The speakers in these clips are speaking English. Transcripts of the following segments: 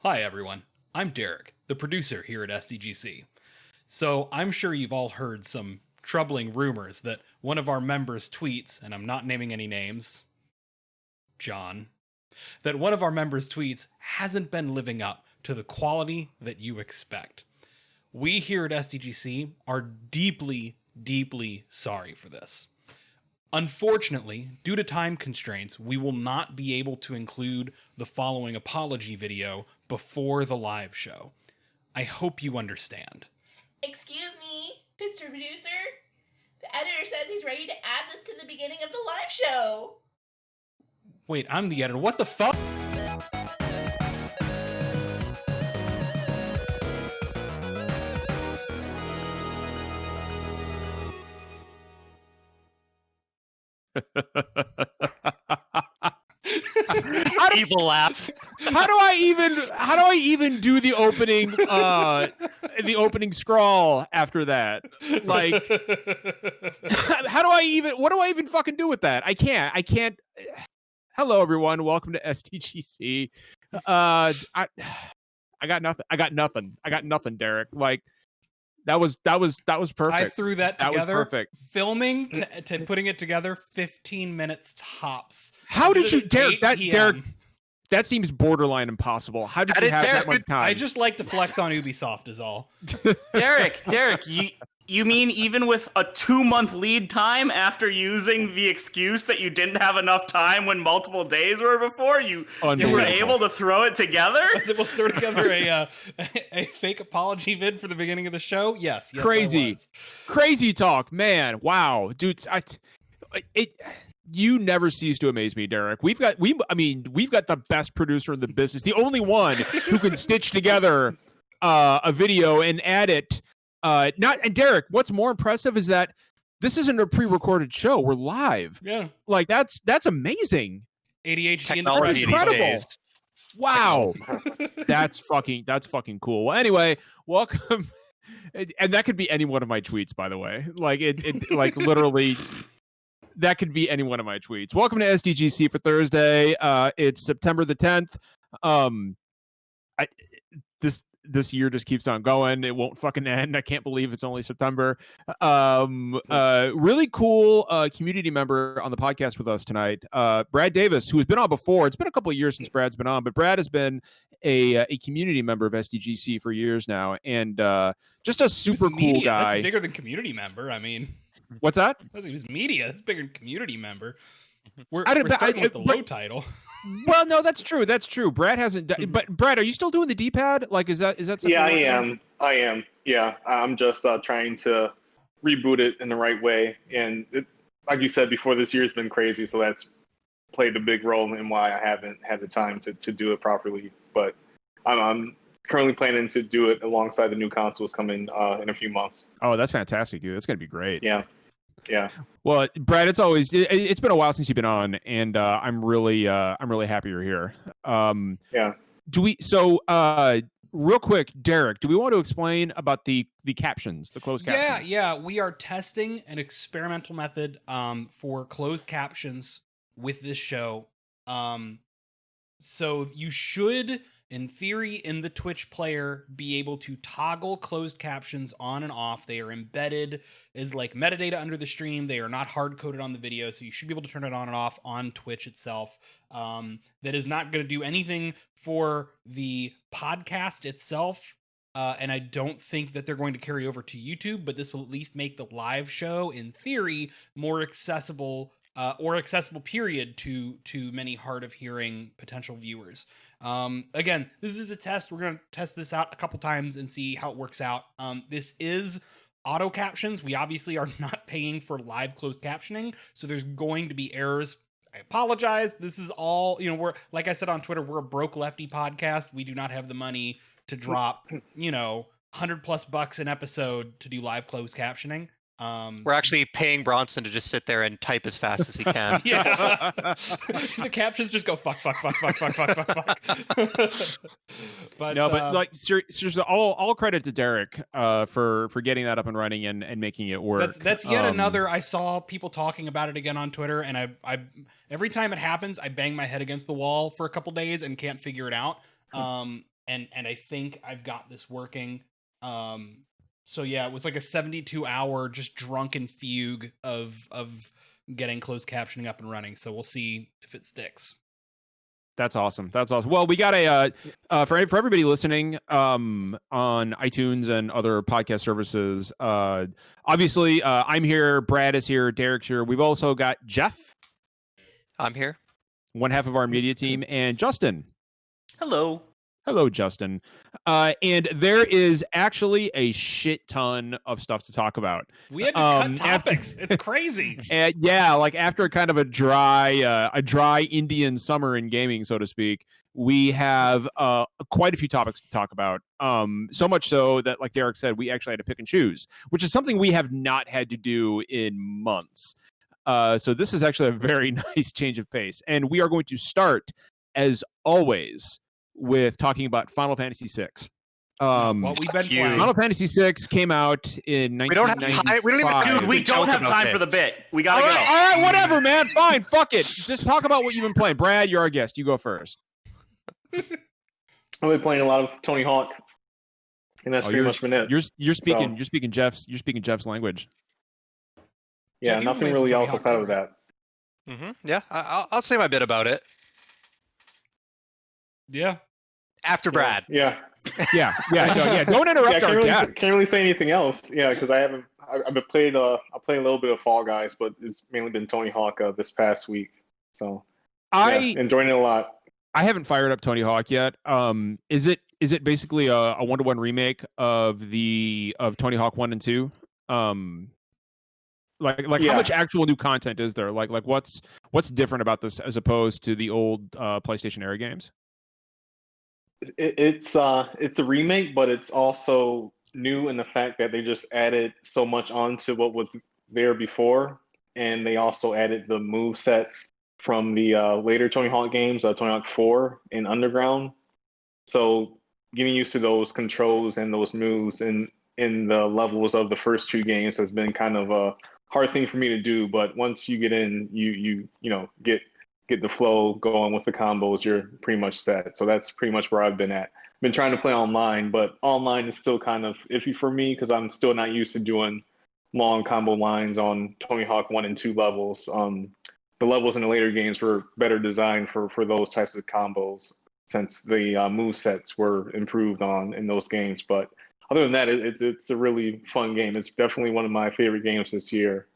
Hi everyone, I'm Derek, the producer here at SDGC. So I'm sure you've all heard some troubling rumors that one of our members' tweets, and I'm not naming any names, John, that one of our members' tweets hasn't been living up to the quality that you expect. We here at SDGC are deeply, deeply sorry for this. Unfortunately, due to time constraints, we will not be able to include the following apology video before the live show. I hope you understand. Excuse me, Mr. Producer. The editor says he's ready to add this to the beginning of the live show. Wait, I'm the editor. What the fuck? Evil laugh. How do I even do the opening scrawl after that? Like, what do I even fucking do with that? I can't. Hello everyone, welcome to SDGC. I got nothing, Derek. Like, that was perfect. I threw that together. That was perfect. Filming to putting it together, 15 minutes tops. How did you, Derek? That seems borderline impossible. How did you have that much time? I just like to flex on Ubisoft is all. Derek, you mean even with a 2-month lead time after using the excuse that you didn't have enough time when multiple days were before, you were able to throw it together? We'll throw together a fake apology vid for the beginning of the show? Yes. Crazy talk, man. Wow, dude. You never cease to amaze me, Derek. We've got the best producer in the business, the only one who can stitch together a video and add it. And Derek, what's more impressive is that this isn't a pre-recorded show. We're live. Yeah. Like that's amazing. ADHD technology incredible. Days. Wow. that's fucking cool. Well, anyway, welcome. And that could be any one of my tweets, by the way. Like it like literally that could be any one of my tweets. Welcome to SDGC for Thursday. It's September the 10th. This year just keeps on going. It won't fucking end. I can't believe it's only September. Really cool community member on the podcast with us tonight, Brad Davis, who has been on before. It's been a couple of years since Brad's been on, but Brad has been a community member of SDGC for years now, and just a super cool guy. That's bigger than community member. I mean, what's that? He was media. That's bigger than community member. We're starting with the low title. Well, no, that's true. That's true. Brad hasn't. But Brad, are you still doing the D-pad? Like, is that something? Yeah, I am. Yeah, I'm just trying to reboot it in the right way. And like you said before, this year's been crazy, so that's played a big role in why I haven't had the time to do it properly. But I'm currently planning to do it alongside the new consoles coming in a few months. Oh, that's fantastic, dude. That's gonna be great. Yeah. Well, Brad, it's been a while since you've been on, and I'm really happy you're here. Yeah. Real quick, Derek, do we want to explain about the captions, the closed captions? Yeah. We are testing an experimental method for closed captions with this show. So you should, in theory, in the Twitch player, be able to toggle closed captions on and off. They are embedded as like metadata under the stream. They are not hard-coded on the video, so you should be able to turn it on and off on Twitch itself. That is not going to do anything for the podcast itself, and I don't think that they're going to carry over to YouTube, but this will at least make the live show, in theory, more accessible or accessible period to many hard of hearing potential viewers. Again, this is a test. We're going to test this out a couple times and see how it works out. This is auto captions. We obviously are not paying for live closed captioning, so there's going to be errors. I apologize. This is all, we're, like I said on Twitter, we're a broke lefty podcast. We do not have the money to drop, $100+ an episode to do live closed captioning. We're actually paying Bronson to just sit there and type as fast as he can. Yeah. The captions just go fuck. But like seriously, all credit to Derek for getting that up and running and making it work. That's yet another. I saw people talking about it again on Twitter, and I every time it happens, I bang my head against the wall for a couple days and can't figure it out. and I think I've got this working. So yeah, it was like a 72-hour just drunken fugue of getting closed captioning up and running. So we'll see if it sticks. That's awesome. That's awesome. Well, we got a for everybody listening on iTunes and other podcast services. Obviously, I'm here. Brad is here. Derek's here. We've also got Jeff. I'm here. One half of our media team, and Justin. Hello. Hello, Justin. And there is actually a shit ton of stuff to talk about. We had to cut topics. It's crazy. And yeah, like after kind of a dry Indian summer in gaming, so to speak, we have quite a few topics to talk about. So much so that, like Derek said, we actually had to pick and choose, which is something we have not had to do in months. So this is actually a very nice change of pace. And we are going to start, as always, with talking about Final Fantasy VI. What we've been playing. Final Fantasy VI came out in 1995. We don't have time for the bit. We gotta go. All right, whatever, man. Fine, fuck it. Just talk about what you've been playing. Brad, you're our guest. You go first. I've been playing a lot of Tony Hawk, and that's pretty much been it. You're speaking Jeff's language. Yeah, Jeff, nothing really else outside of that. Yeah, I'll say my bit about it. Yeah. After Brad. Yeah. Yeah. Don't interrupt our guest. Can't really say anything else. Yeah, because I've been playing. I played a little bit of Fall Guys, but it's mainly been Tony Hawk this past week. So enjoying it a lot. I haven't fired up Tony Hawk yet. Is it basically a 1-to-1 remake of Tony Hawk 1 and 2? Like how much actual new content is there? Like what's different about this as opposed to the old PlayStation era games? It's a remake, but it's also new in the fact that they just added so much onto what was there before, and they also added the move set from the later Tony Hawk games, Tony Hawk 4 and Underground. So getting used to those controls and those moves in the levels of the first two games has been kind of a hard thing for me to do. But once you get in, you get the flow going with the combos, you're pretty much set. So that's pretty much where I've been at. Been trying to play online, but online is still kind of iffy for me because I'm still not used to doing long combo lines on Tony Hawk 1 and 2 levels. The levels in the later games were better designed for those types of combos since the move sets were improved on in those games. But other than that, it's a really fun game. It's definitely one of my favorite games this year.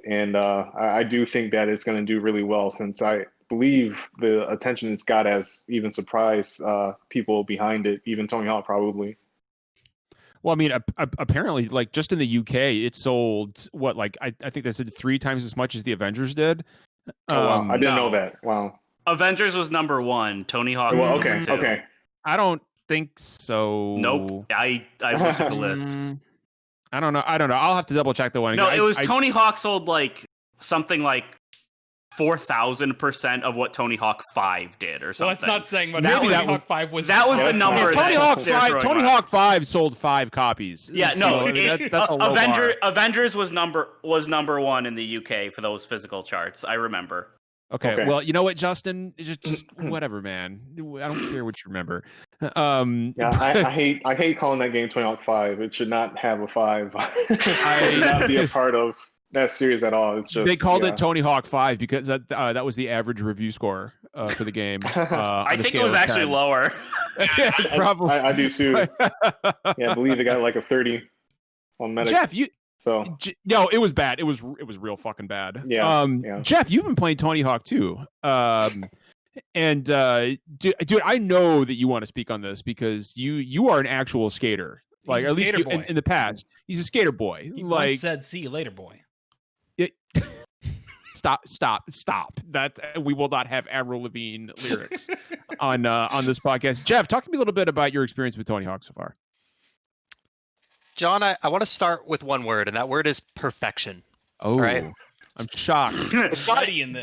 And I do think that it's going to do really well since I believe the attention it's got has even surprised people behind it, even Tony Hawk probably. Well, I mean, apparently, like just in the UK, it sold what, like I think they said 3 times as much as the Avengers did. Oh, wow. I didn't know that. Wow. Avengers was number 1. Tony Hawk was number 2. Okay. I don't think so. Nope. I looked at the list. I don't know. I'll have to double check the one. No, it was Tony Hawk sold like something like 4,000% of what Tony Hawk 5 did, or something. Well, that's not saying much. Tony Hawk 5 was the number. Tony Hawk 5 sold 5 copies. Yeah, no. That's a low bar. Avengers was number 1 in the UK for those physical charts. I remember. Okay. Well, you know what, Justin? Just whatever, man. I don't care what you remember. I hate calling that game Tony Hawk 5. It should not have a 5. It should not be a part of that series at all. It's just they called it Tony Hawk 5 because that was the average review score for the game. I think it was actually lower. Probably. I do too. Yeah, I believe it got like a 30 on Metacritic. Jeff, no, it was bad. It was real fucking bad. Yeah. Jeff, you've been playing Tony Hawk too. And dude, I know that you want to speak on this because you are an actual skater. Like at least in the past, he's a skater boy. He like once said, "See you later, boy." Stop. That we will not have Avril Lavigne lyrics on this podcast. Jeff, talk to me a little bit about your experience with Tony Hawk so far. John, I want to start with one word, and that word is perfection. Oh, right? I'm shocked. It's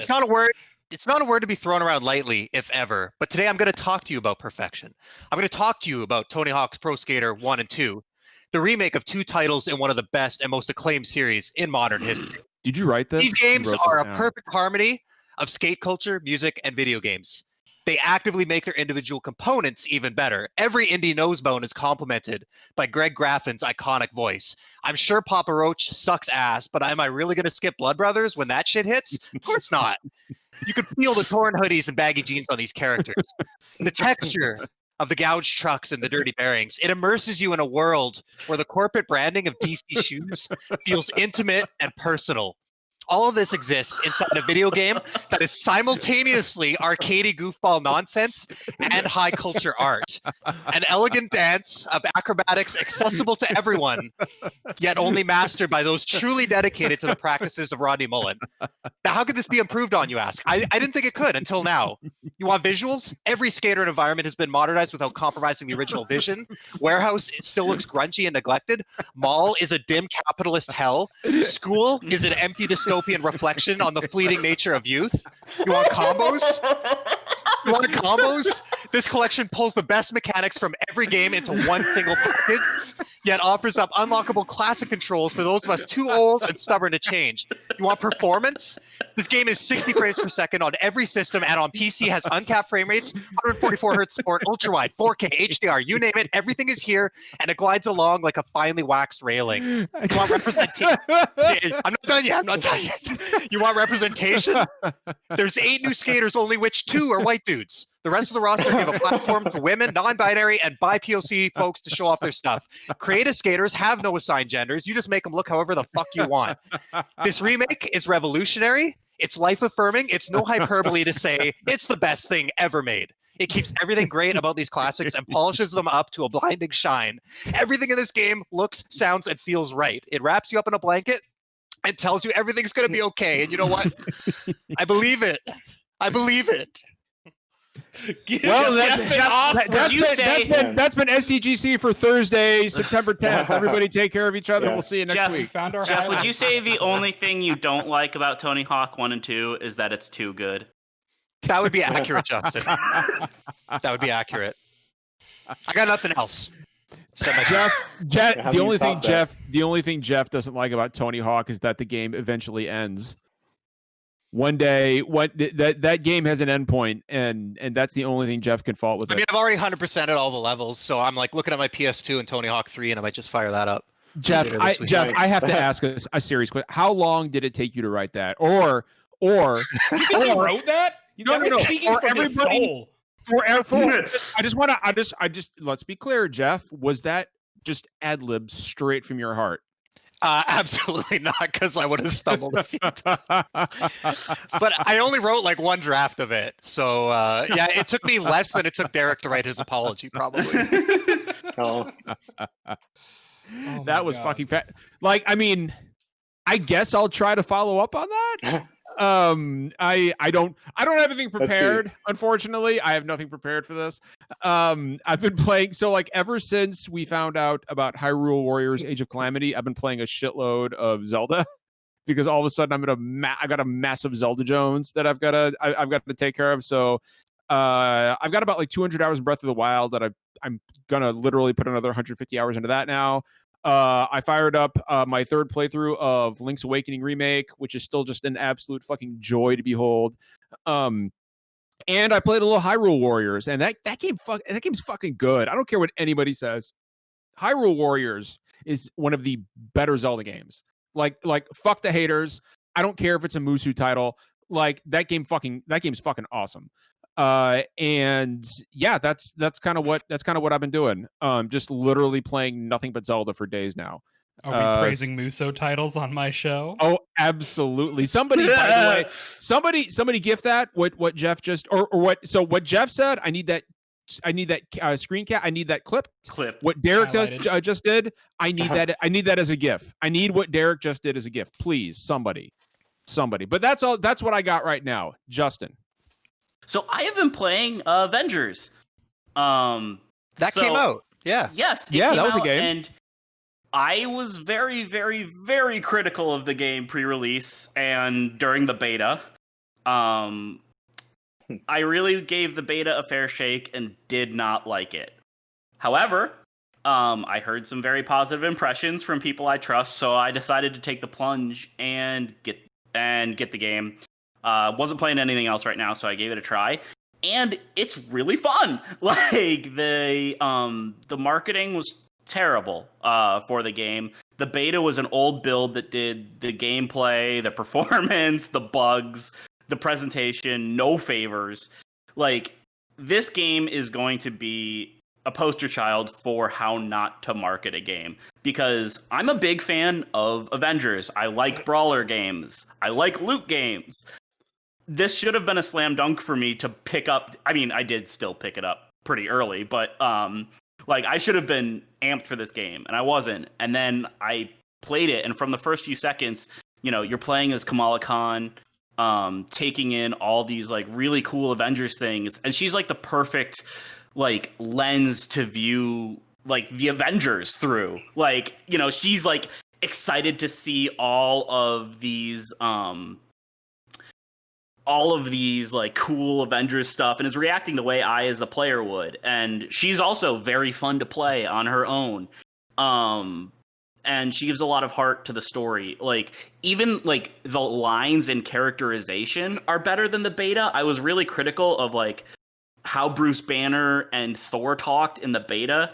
not a word. It's not a word to be thrown around lightly, if ever. But today I'm going to talk to you about perfection. I'm going to talk to you about Tony Hawk's Pro Skater 1 and 2, the remake of 2 titles in one of the best and most acclaimed series in modern history. Did you write this? These games are a perfect harmony of skate culture, music, and video games. They actively make their individual components even better. Every indie nosebone is complemented by Greg Graffin's iconic voice. I'm sure Papa Roach sucks ass, but am I really going to skip Blood Brothers when that shit hits? Of course not. You could feel the torn hoodies and baggy jeans on these characters. The texture of the gouged trucks and the dirty bearings. It immerses you in a world where the corporate branding of DC shoes feels intimate and personal. All of this exists inside a video game that is simultaneously arcadey goofball nonsense and high culture art. An elegant dance of acrobatics accessible to everyone, yet only mastered by those truly dedicated to the practices of Rodney Mullen. Now, how could this be improved on, you ask? I didn't think it could until now. You want visuals? Every skater and environment has been modernized without compromising the original vision. Warehouse still looks grungy and neglected. Mall is a dim capitalist hell. School is an empty dystopian reflection on the fleeting nature of youth. You want combos? You want combos? This collection pulls the best mechanics from every game into one single package, yet offers up unlockable classic controls for those of us too old and stubborn to change. You want performance? This game is 60 frames per second on every system, and on PC has uncapped frame rates, 144 hertz support, ultra wide, 4K, HDR, you name it, everything is here, and it glides along like a finely waxed railing. You want representation? I'm not done yet. I'm not done yet. You want representation? There's 8 new skaters, only which 2 are white dudes. The rest of the roster give a platform to women, non-binary, and bi-POC folks to show off their stuff. Creative skaters have no assigned genders. You just make them look however the fuck you want. This remake is revolutionary. It's life-affirming. It's no hyperbole to say it's the best thing ever made. It keeps everything great about these classics and polishes them up to a blinding shine. Everything in this game looks, sounds, and feels right. It wraps you up in a blanket and tells you everything's going to be okay. And you know what? I believe it. I believe it. Well, Jeff, that's been SDGC for Thursday, September 10th. Everybody take care of each other. Yeah. We'll see you next Jeff, week. Found our Jeff, would highlight. you say the only thing you don't like about Tony Hawk 1 and 2 is that it's too good? That would be accurate, Justin. That would be accurate. I got nothing else. Jeff, How do you top that? the only thing Jeff doesn't like about Tony Hawk is that the game eventually ends. One day, that game has an endpoint, and that's the only thing Jeff can fault with it. I mean, I've already 100%ed all the levels, so I'm like looking at my PS2 and Tony Hawk 3, and I might just fire that up. Jeff, later this week. I have to ask a serious question. How long did it take you to write that? Or You think he wrote that? No, That was speaking Or from his everybody- soul. I just let's be clear, Jeff. Was that just ad libs straight from your heart? Absolutely not, because I would have stumbled a few times. But I only wrote like one draft of it, so yeah, it took me less than it took Derek to write his apology, probably. Oh, Oh That my was God. fucking fat. Like, I mean, I guess I'll try to follow up on that. I don't have anything prepared. Unfortunately, I have nothing prepared for this. I've been playing, so like ever since we found out about Hyrule Warriors Age of Calamity, I've been playing a shitload of Zelda because all of a sudden I got a massive Zelda Jones that I've got to take care of. So I've got about like 200 hours in Breath of the Wild that I'm gonna literally put another 150 hours into that now. I fired up my third playthrough of Link's Awakening Remake, which is still just an absolute fucking joy to behold. And I played a little Hyrule Warriors, and that game's fucking good. I don't care what anybody says. Hyrule Warriors is one of the better Zelda games. Like fuck the haters. I don't care if it's a Musu title. Like that game's fucking awesome. And yeah, that's kind of what I've been doing. Just literally playing nothing but Zelda for days now. Are we praising Muso titles on my show? Oh, absolutely. Somebody, by the way, somebody gift that what Jeff just or what. So what Jeff said, I need that screen cap. I need that clip. What Derek just did, I need that. I need that as a GIF. I need what Derek just did as a GIF. Please, somebody. But that's all. That's what I got right now, Justin. So I have been playing Avengers. That came out. Yeah. Yes. Yeah, that was a out, game. And I was very, very, very critical of the game pre-release and during the beta. I really gave the beta a fair shake and did not like it. However, I heard some very positive impressions from people I trust, so I decided to take the plunge and get the game. Wasn't playing anything else right now, so I gave it a try. and it's really fun. Like the marketing was terrible for the game. The beta was an old build that did the gameplay, the performance, the bugs, the presentation, no favors. Like, this game is going to be a poster child for how not to market a game. Because I'm a big fan of Avengers. I like brawler games. I like loot games. This should have been a slam dunk for me to pick up. I mean, I did still pick it up pretty early, but like, I should have been amped for this game, and I wasn't. And then I played it, and from the first few seconds, you know, you're playing as Kamala Khan, taking in all these, like, really cool Avengers things, and she's, like, the perfect, like, lens to view, like, the Avengers through. Like, you know, she's, like, excited to see all of these like cool Avengers stuff, and is reacting the way I as the player would. And she's also very fun to play on her own. And she gives a lot of heart to the story. Like, even like the lines and characterization are better than the beta. I was really critical of like how Bruce Banner and Thor talked in the beta,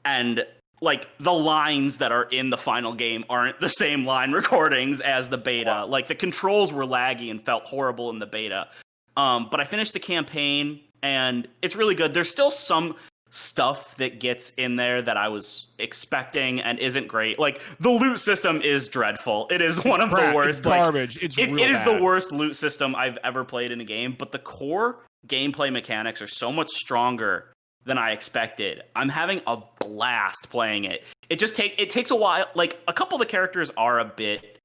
and like the lines that are in the final game aren't the same line recordings as the beta. Wow. Like, the controls were laggy and felt horrible in the beta. But I finished the campaign, and it's really good. There's still some stuff that gets in there that I was expecting and isn't great. Like, the loot system is dreadful. It is one of the worst. It's garbage. Like, it is the worst loot system I've ever played in a game. But the core gameplay mechanics are so much stronger than I expected. I'm having a blast playing it. It takes a while. Like, a couple of the characters are a bit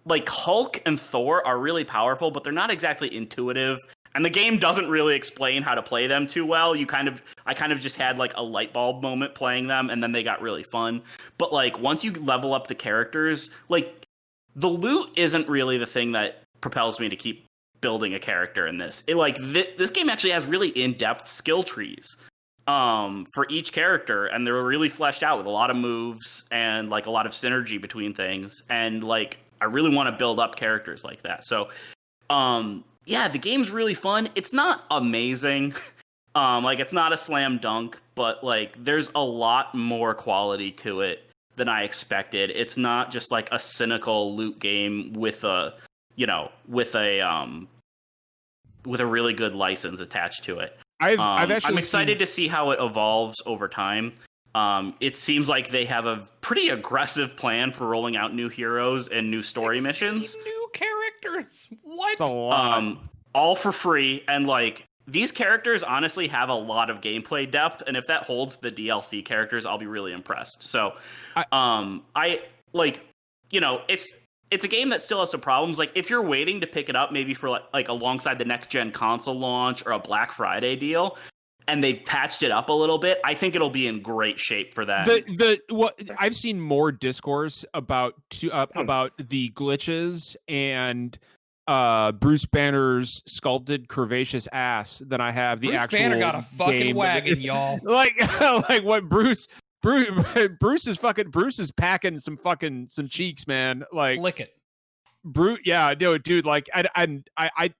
like Hulk and Thor are really powerful, but they're not exactly intuitive. And the game doesn't really explain how to play them too well. I kind of just had like a light bulb moment playing them, and then they got really fun. But like, once you level up the characters, like, the loot isn't really the thing that propels me to keep building a character in this. This game actually has really in-depth skill trees for each character, and they're really fleshed out with a lot of moves and like a lot of synergy between things. And like, I really want to build up characters like that. So yeah, the game's really fun. It's not amazing. Like, it's not a slam dunk, but like, there's a lot more quality to it than I expected. It's not just like a cynical loot game with a really good license attached to it. I'm excited to see how it evolves over time. It seems like they have a pretty aggressive plan for rolling out new heroes and new story missions. New characters. What? That's a lot. All for free, and like, these characters honestly have a lot of gameplay depth, and if that holds the DLC characters, I'll be really impressed. So, I like, you know, it's a game that still has some problems. Like, if you're waiting to pick it up, maybe for like alongside the next gen console launch or a Black Friday deal, and they patched it up a little bit, I think it'll be in great shape for that. What I've seen more discourse about the glitches and Bruce Banner's sculpted curvaceous ass than I have the actual Bruce Banner got a fucking game. wagon, y'all. like what Bruce is packing some cheeks, man. Like, flick it. Yeah, no, dude. Like, I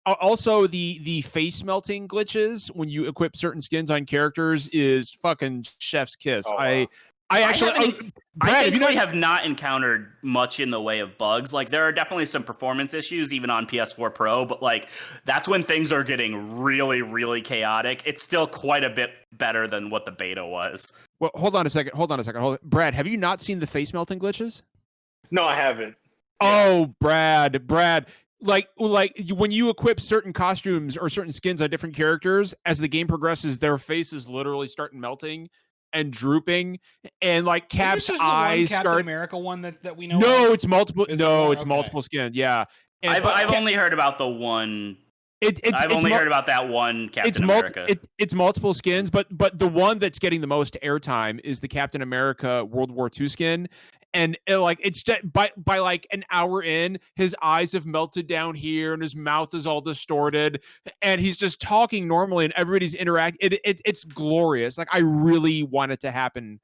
also the face melting glitches when you equip certain skins on characters is fucking chef's kiss. Oh, wow. I actually, Brad, I have not encountered much in the way of bugs. Like, there are definitely some performance issues even on PS4 Pro, but like, that's when things are getting really, really chaotic. It's still quite a bit better than what the beta was. Well, hold on a second. Brad, have you not seen the face melting glitches? No, I haven't. Oh, Brad. Like when you equip certain costumes or certain skins on different characters, as the game progresses, their faces literally start melting and drooping, and like Cap's eyes Captain start. America one that we know. No, of? it's multiple. Is no, it it's multiple skins. Yeah, and, I've only heard about the one. I've only heard about that one Captain America. It's multiple skins, but the one that's getting the most airtime is the Captain America World War II skin. And it's just, by like an hour in, his eyes have melted down here, and his mouth is all distorted, and he's just talking normally, and everybody's interacting. It's glorious. Like, I really want it to happen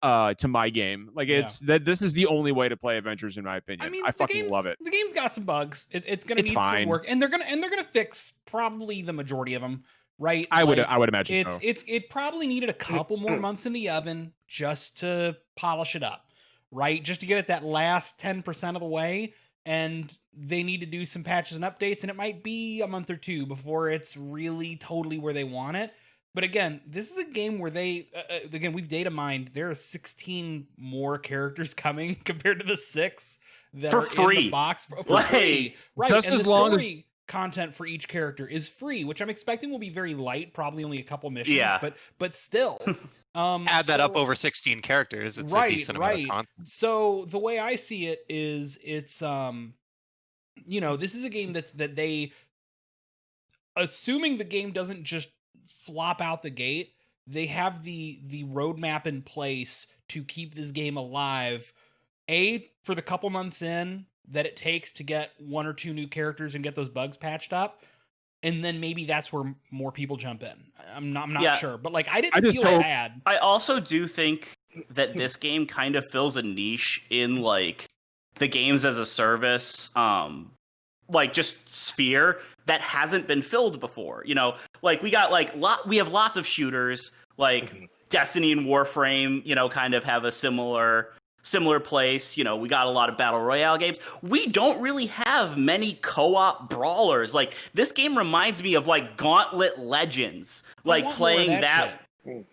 to my game. Like it's that this is the only way to play Avengers in my opinion. I mean, I fucking love it. The game's got some bugs. It's gonna need some work, and they're gonna fix probably the majority of them, right? I would imagine it probably needed a couple more months in the oven just to polish it up, right? Just to get it that last 10% of the way, and they need to do some patches and updates, and it might be a month or two before it's really totally where they want it. But again, this is a game where they, again, we've data mined. There are 16 more characters coming compared to the 6 that are in the box for free. Right, just and as the long story content for each character is free, which I'm expecting will be very light, probably only a couple missions, but still. Add that up over 16 characters, it's a decent amount of content. So the way I see it is it's, this is a game that they, assuming the game doesn't just flop out the gate, they have the roadmap in place to keep this game alive, for the couple months in that it takes to get 1 or 2 new characters and get those bugs patched up, and then maybe that's where more people jump in. I'm not sure, but like I didn't feel bad. I also do think that this game kind of fills a niche in like the games as a service like just sphere that hasn't been filled before. Like we got we have lots of shooters like Destiny and Warframe, kind of have a similar place. We got a lot of battle royale games. We don't really have many co-op brawlers. Like this game reminds me of like Gauntlet Legends, like playing that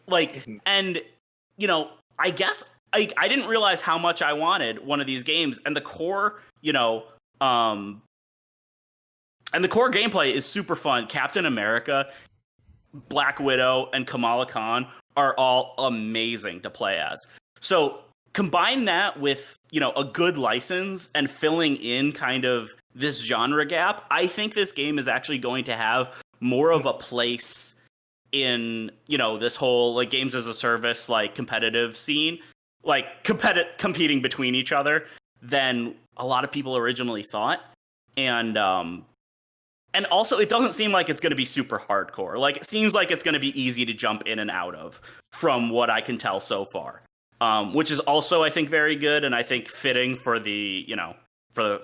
like, and I guess I didn't realize how much I wanted one of these games, and the core, and the core gameplay is super fun. Captain America, Black Widow, and Kamala Khan are all amazing to play as. So combine that with, a good license and filling in kind of this genre gap, I think this game is actually going to have more of a place in, this whole like games as a service, like competitive scene, like competing between each other than a lot of people originally thought. And also, it doesn't seem like it's going to be super hardcore. Like, it seems like it's going to be easy to jump in and out of, from what I can tell so far. Which is also, I think, very good, and I think fitting for the, for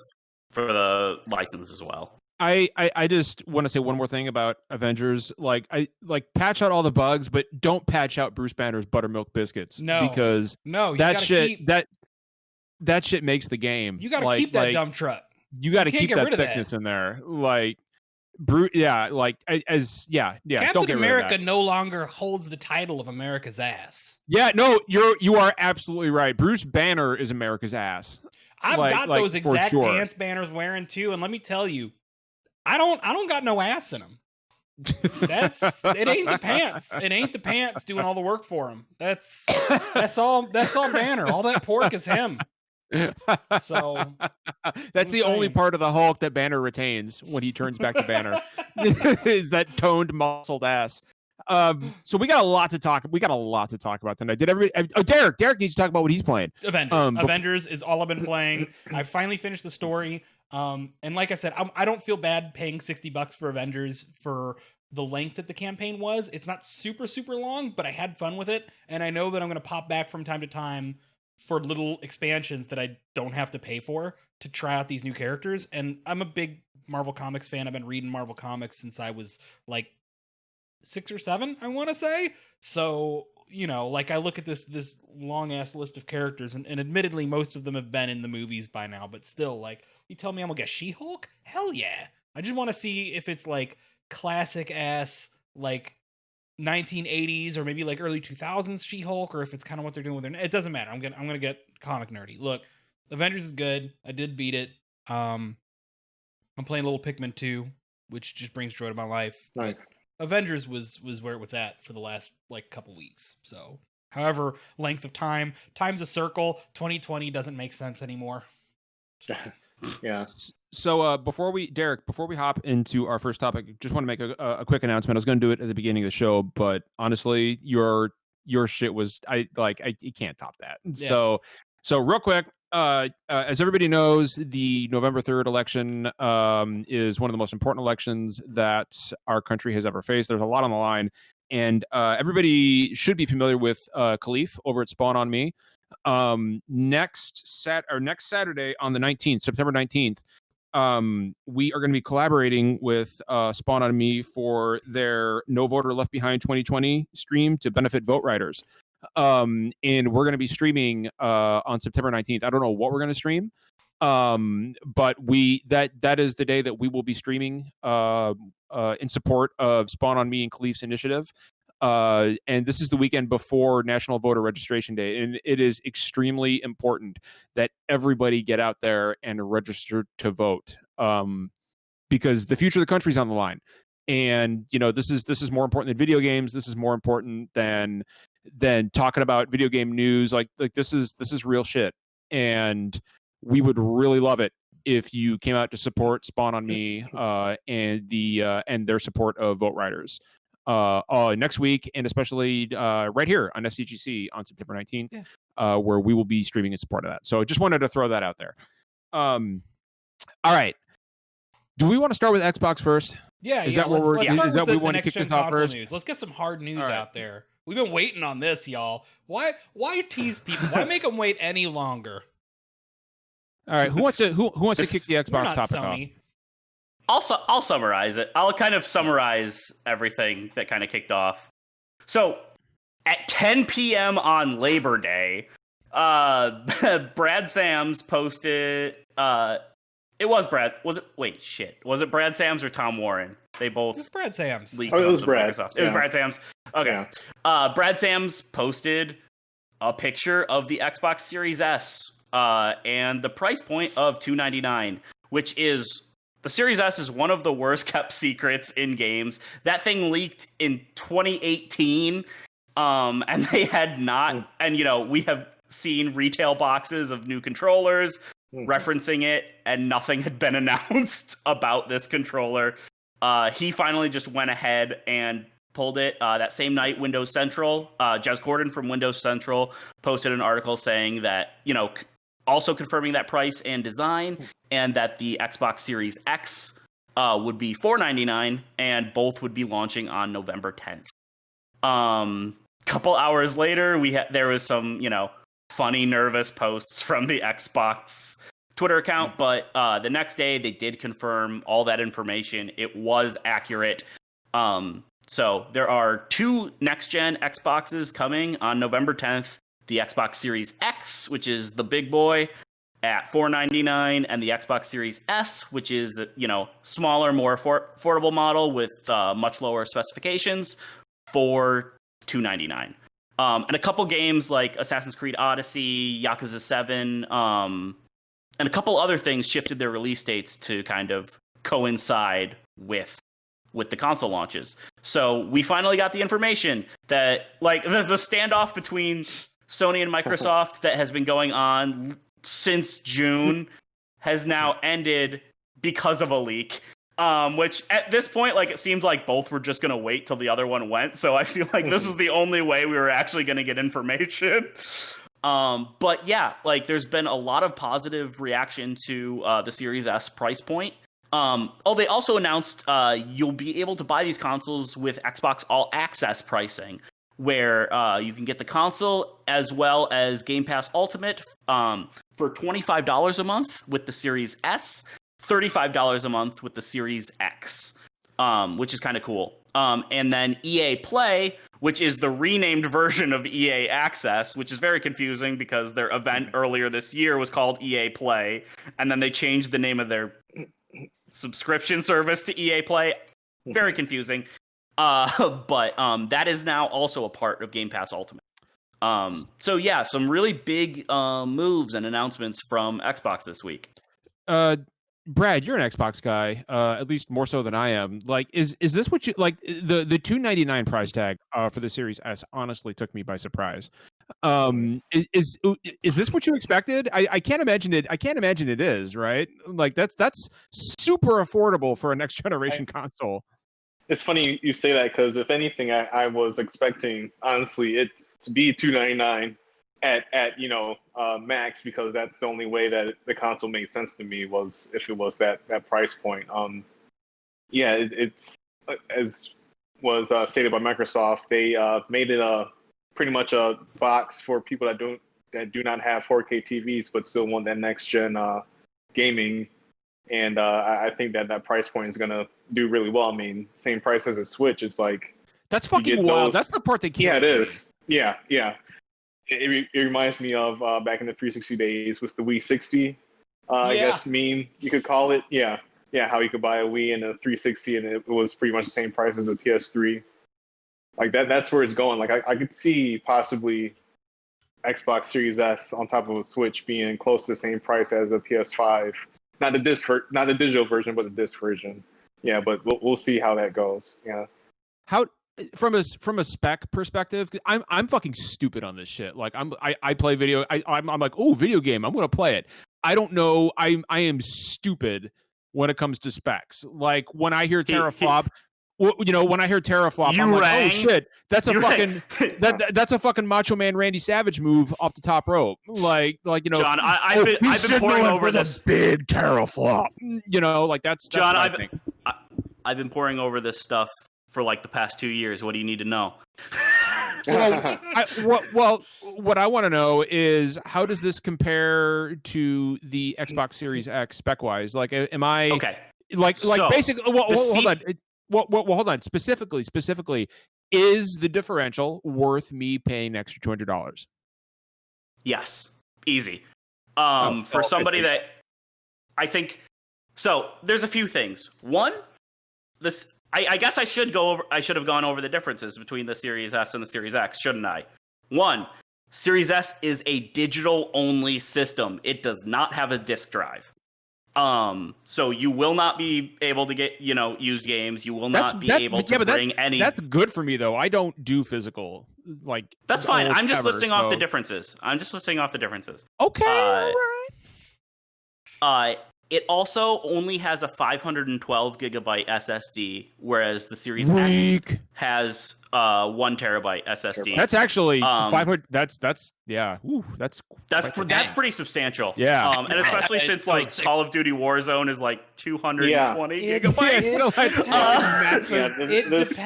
the license as well. I just want to say one more thing about Avengers. Patch out all the bugs, but don't patch out Bruce Banner's buttermilk biscuits. No, because that shit makes the game. You got to keep that dump truck. You got to keep that thickness in there. Captain America no longer holds the title of America's ass. Yeah, no, you are absolutely right. Bruce Banner is America's ass. I've got those exact pants Banner's wearing too, and let me tell you, I don't got no ass in them. It ain't the pants. It ain't the pants doing all the work for him. That's all Banner. All that pork is him. So that's the only part of the Hulk that Banner retains when he turns back to Banner is that toned, muscled ass. So we got a lot to talk about tonight. Did everybody? Oh, Derek needs to talk about what he's playing. Avengers is all I've been playing. I finally finished the story. And like I said, I don't feel bad paying $60 for Avengers for the length that the campaign was. It's not super long, but I had fun with it, and I know that I'm going to pop back from time to time for little expansions that I don't have to pay for to try out these new characters. And I'm a big Marvel Comics fan. I've been reading Marvel Comics since I was like 6 or 7, I want to say. So, I look at this long ass list of characters, and admittedly most of them have been in the movies by now, but still, you tell me I'm gonna get She-Hulk? Hell yeah. I just want to see if it's classic ass 1980s or maybe early 2000s She-Hulk, or if it's kind of what they're doing with her. It doesn't matter. I'm gonna get comic nerdy. Look, Avengers is good. I did beat it. I'm playing a little Pikmin 2, which just brings joy to my life. Nice. But Avengers was where it was at for the last couple weeks. So, however, length of time's a circle. 2020 doesn't make sense anymore. Yeah. So before we hop into our first topic, just want to make a quick announcement. I was going to do it at the beginning of the show, but honestly, your shit was you can't top that. Yeah. So real quick, as everybody knows, the November 3rd election is one of the most important elections that our country has ever faced. There's a lot on the line, And everybody should be familiar with Khalif over at Spawn on Me. Next Saturday on the 19th, September 19th, we are going to be collaborating with Spawn on Me for their No Voter Left Behind 2020 stream to benefit vote writers. And we're going to be streaming on September 19th. I don't know what we're going to stream, but that is the day that we will be streaming in support of Spawn on Me and Khalif's initiative. And this is the weekend before National Voter Registration Day, and it is extremely important that everybody get out there and register to vote, because the future of the country is on the line. And this is more important than video games. This is more important than talking about video game news. Like this is real shit, and we would really love it if you came out to support Spawn on Me and their support of vote writers next week, and especially right here on SDGC on September 19th, where we will be streaming in support of that. So I just wanted to throw that out there. All right. Do we want to start with Xbox first? Yeah, is that what we're? Let's start with we want to kick this off first? News. Let's get some hard news out there. We've been waiting on this, y'all. Why tease people? Why make them wait any longer? All right, who wants to kick the Xbox topic Sony. off? I'll summarize it. I'll kind of summarize everything that kind of kicked off. So at 10 p.m. on Labor Day, Brad Sams posted. It was Brad. Was it? Wait, shit. Was it Brad Sams or Tom Warren? They both. It was Brad Sams. Leaked it was onto Brad. Microsoft. It was Brad Sams. Okay. Yeah. Brad Sams posted a picture of the Xbox Series S and the price point of $299, which is. The Series S is one of the worst kept secrets in games. That thing leaked in 2018, and they had not. And we have seen retail boxes of new controllers referencing it, and nothing had been announced about this controller. He finally just went ahead and pulled it. That same night, Windows Central, Jez Gordon from Windows Central posted an article saying that also confirming that price and design, and that the Xbox Series X would be $499, and both would be launching on November 10th. Couple hours later, there was some, funny, nervous posts from the Xbox Twitter account, but the next day they did confirm all that information. It was accurate. So there are 2 next-gen Xboxes coming on November 10th. The Xbox Series X, which is the big boy, at $499, and the Xbox Series S, which is smaller, more affordable model with much lower specifications, for $299. And a couple games like Assassin's Creed Odyssey, Yakuza 7, and a couple other things shifted their release dates to kind of coincide with the console launches. So we finally got the information that the standoff between Sony and Microsoft that has been going on since June has now ended because of a leak. Which at this point, it seemed like both were just going to wait till the other one went. So I feel like this is the only way we were actually going to get information. But yeah, there's been a lot of positive reaction to the Series S price point. They also announced you'll be able to buy these consoles with Xbox All Access pricing, where you can get the console as well as Game Pass Ultimate for $25 a month with the Series S, $35 a month with the Series X, which is kind of cool. And then EA Play, which is the renamed version of EA Access, which is very confusing because their event earlier this year was called EA Play, and then they changed the name of their subscription service to EA Play. Very confusing. But that is now also a part of Game Pass Ultimate. So yeah, some really big moves and announcements from Xbox this week. Brad, you're an Xbox guy, at least more so than I am. Is this what you like? The $299 price tag for the Series S honestly took me by surprise. Is this what you expected? I can't imagine it. I can't imagine it is, right? That's super affordable for a next generation console. It's funny you say that, because if anything, I was expecting, honestly, it to be $299 at max, because that's the only way that the console made sense to me, was if it was that price point. It's as was stated by Microsoft. They made it pretty much a box for people that do not have 4K TVs but still want that next gen gaming. And I think that price point is gonna do really well. I mean, same price as a Switch. It's like that's fucking wild. That's the part that kills Yeah, it me. is. Yeah. It reminds me of back in the 360 days with the Wii 60. I guess meme you could call it. Yeah, how you could buy a Wii and a 360 and it was pretty much the same price as a PS3. Like that's where it's going. Like I could see possibly Xbox Series S on top of a Switch being close to the same price as a PS5. Not the digital version, but the disc version. Yeah, but we'll see how that goes. Yeah. How from a spec perspective, I'm fucking stupid on this shit. Like I play video. I'm like, oh, video game. I'm gonna play it. I don't know. I am stupid when it comes to specs. Like when I hear teraflop. When I hear teraflop, I'm like, oh shit, that's a fucking that's a fucking Macho Man Randy Savage move off the top rope. Like John, I've been poring over this big teraflop. Like that's John. I've been poring over this stuff for like the past 2 years. What do you need to know? What I want to know is how does this compare to the Xbox Series X spec wise? Like, am I okay? So, basically, hold on. Hold on. Specifically, is the differential worth me paying an extra $200? Yes, easy. For somebody that I think so, there's a few things. One, I guess I should have gone over the differences between the Series S and the Series X, shouldn't I? One, Series S is a digital only system. It does not have a disk drive. So you will not be able to get, used games. You will not be able to bring any. That's good for me though. I don't do physical, like. That's fine. I'm just listing off the differences. Okay. All right. It also only has a 512 gigabyte SSD, whereas the Series X has 1 terabyte SSD. That's actually 500. That's yeah. Ooh, that's pretty substantial. Yeah. And especially since like Call of Duty Warzone is like 220 gigabytes.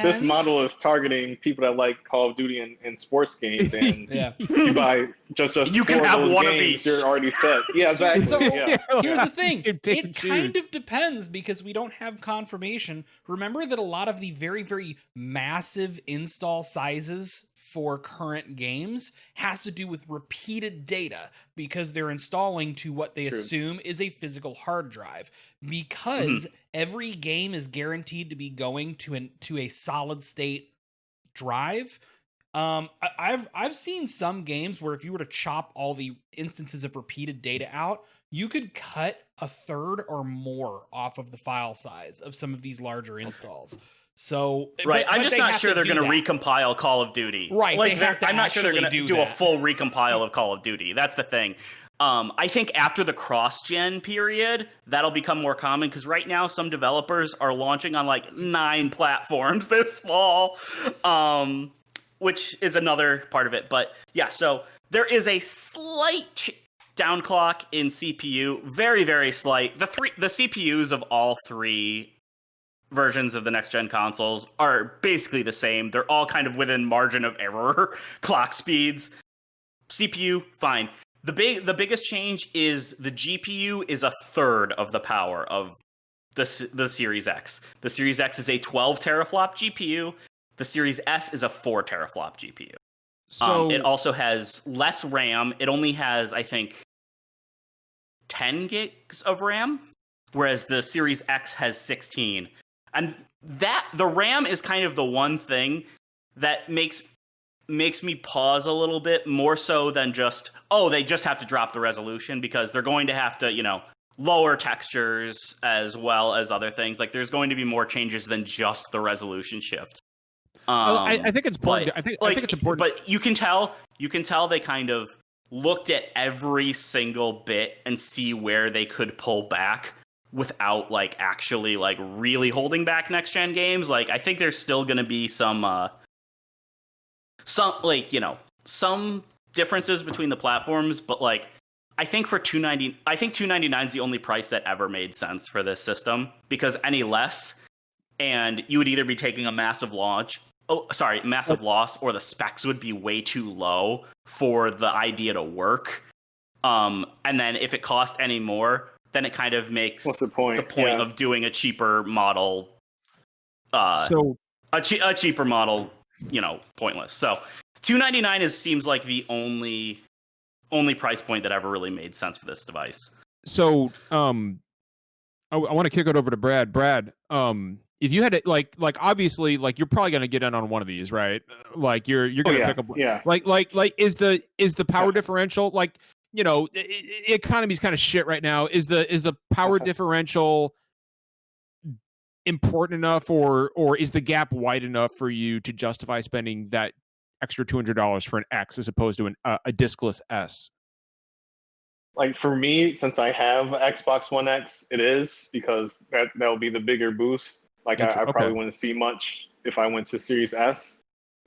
This model is targeting people that like Call of Duty and sports games, and you buy just you can have one games, of each. You're already set. Yeah, exactly. So here's the thing. It kind of depends because we don't have confirmation. Remember that a lot of the very, very massive install sizes for current games has to do with repeated data because they're installing to what they assume is a physical hard drive. Because every game is guaranteed to be going to a solid state drive. I've seen some games where if you were to chop all the instances of repeated data out, you could cut a third or more off of the file size of some of these larger installs. So I'm just not sure they're going to recompile Call of Duty. Right, I'm not sure they're going to do a full recompile of Call of Duty. That's the thing. I think after the cross-gen period, that'll become more common because right now some developers are launching on like 9 platforms this fall, which is another part of it. But yeah, so there is a slight downclock in CPU, very, very slight. The CPUs of all 3 versions of the next gen consoles are basically the same. They're all kind of within margin of error clock speeds. CPU, fine. The biggest change is the GPU is a third of the power of the Series X. The Series X is a 12 teraflop GPU. The Series S is a 4 teraflop GPU. So it also has less RAM. It only has, I think, 10 gigs of RAM, whereas the Series X has 16. And the RAM is kind of the one thing that makes me pause a little bit more so than just, they just have to drop the resolution because they're going to have to, lower textures as well as other things. Like there's going to be more changes than just the resolution shift. I think it's important. I think it's important. But you can tell they kind of looked at every single bit and see where they could pull back without like actually like really holding back next gen games. Like I think there's still going to be some differences between the platforms, but like I think for $299 is the only price that ever made sense for this system because any less and you would either be taking a massive loss, or the specs would be way too low for the idea to work. And then if it cost any more, then it kind of makes What's the point? of doing a cheaper model. A cheaper model, pointless. So $299 seems like the only price point that ever really made sense for this device. So I want to kick it over to Brad. Brad, if you had it, like obviously, like you're probably gonna get in on one of these, right? Like you're gonna pick up, like is the power differential, like, economy's kind of shit right now. Is the power differential important enough, or is the gap wide enough for you to justify spending that extra $200 for an X as opposed to a discless S? Like for me, since I have Xbox One X, it is, because that'll be the bigger boost. Like I probably wouldn't see much if I went to Series S.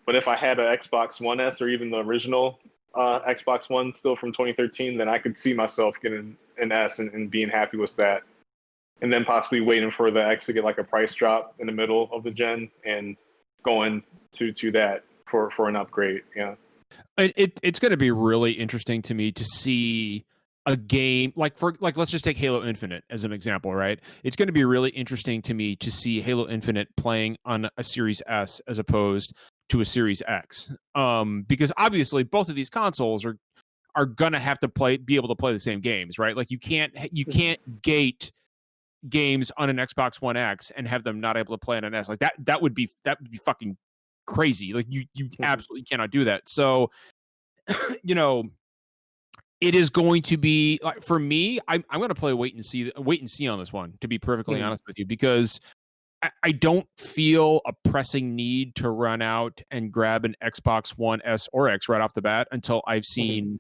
But if I had an Xbox One S or even the original Xbox One still from 2013, then I could see myself getting an S and being happy with that. And then possibly waiting for the X to get like a price drop in the middle of the gen and going to that for an upgrade. Yeah. It's going to be really interesting to me to see a game like let's just take Halo Infinite as an example, right? It's going to be really interesting to me to see Halo Infinite playing on a Series S as opposed to a Series X, because obviously both of these consoles are going to have to be able to play the same games, right? Like you can't gate games on an Xbox One X and have them not able to play on an S. Like that would be fucking crazy. Like you absolutely cannot do that. So it is going to be, like, for me, I'm going to play wait and see on this one, to be perfectly honest with you, because I don't feel a pressing need to run out and grab an Xbox One S or X right off the bat until I've seen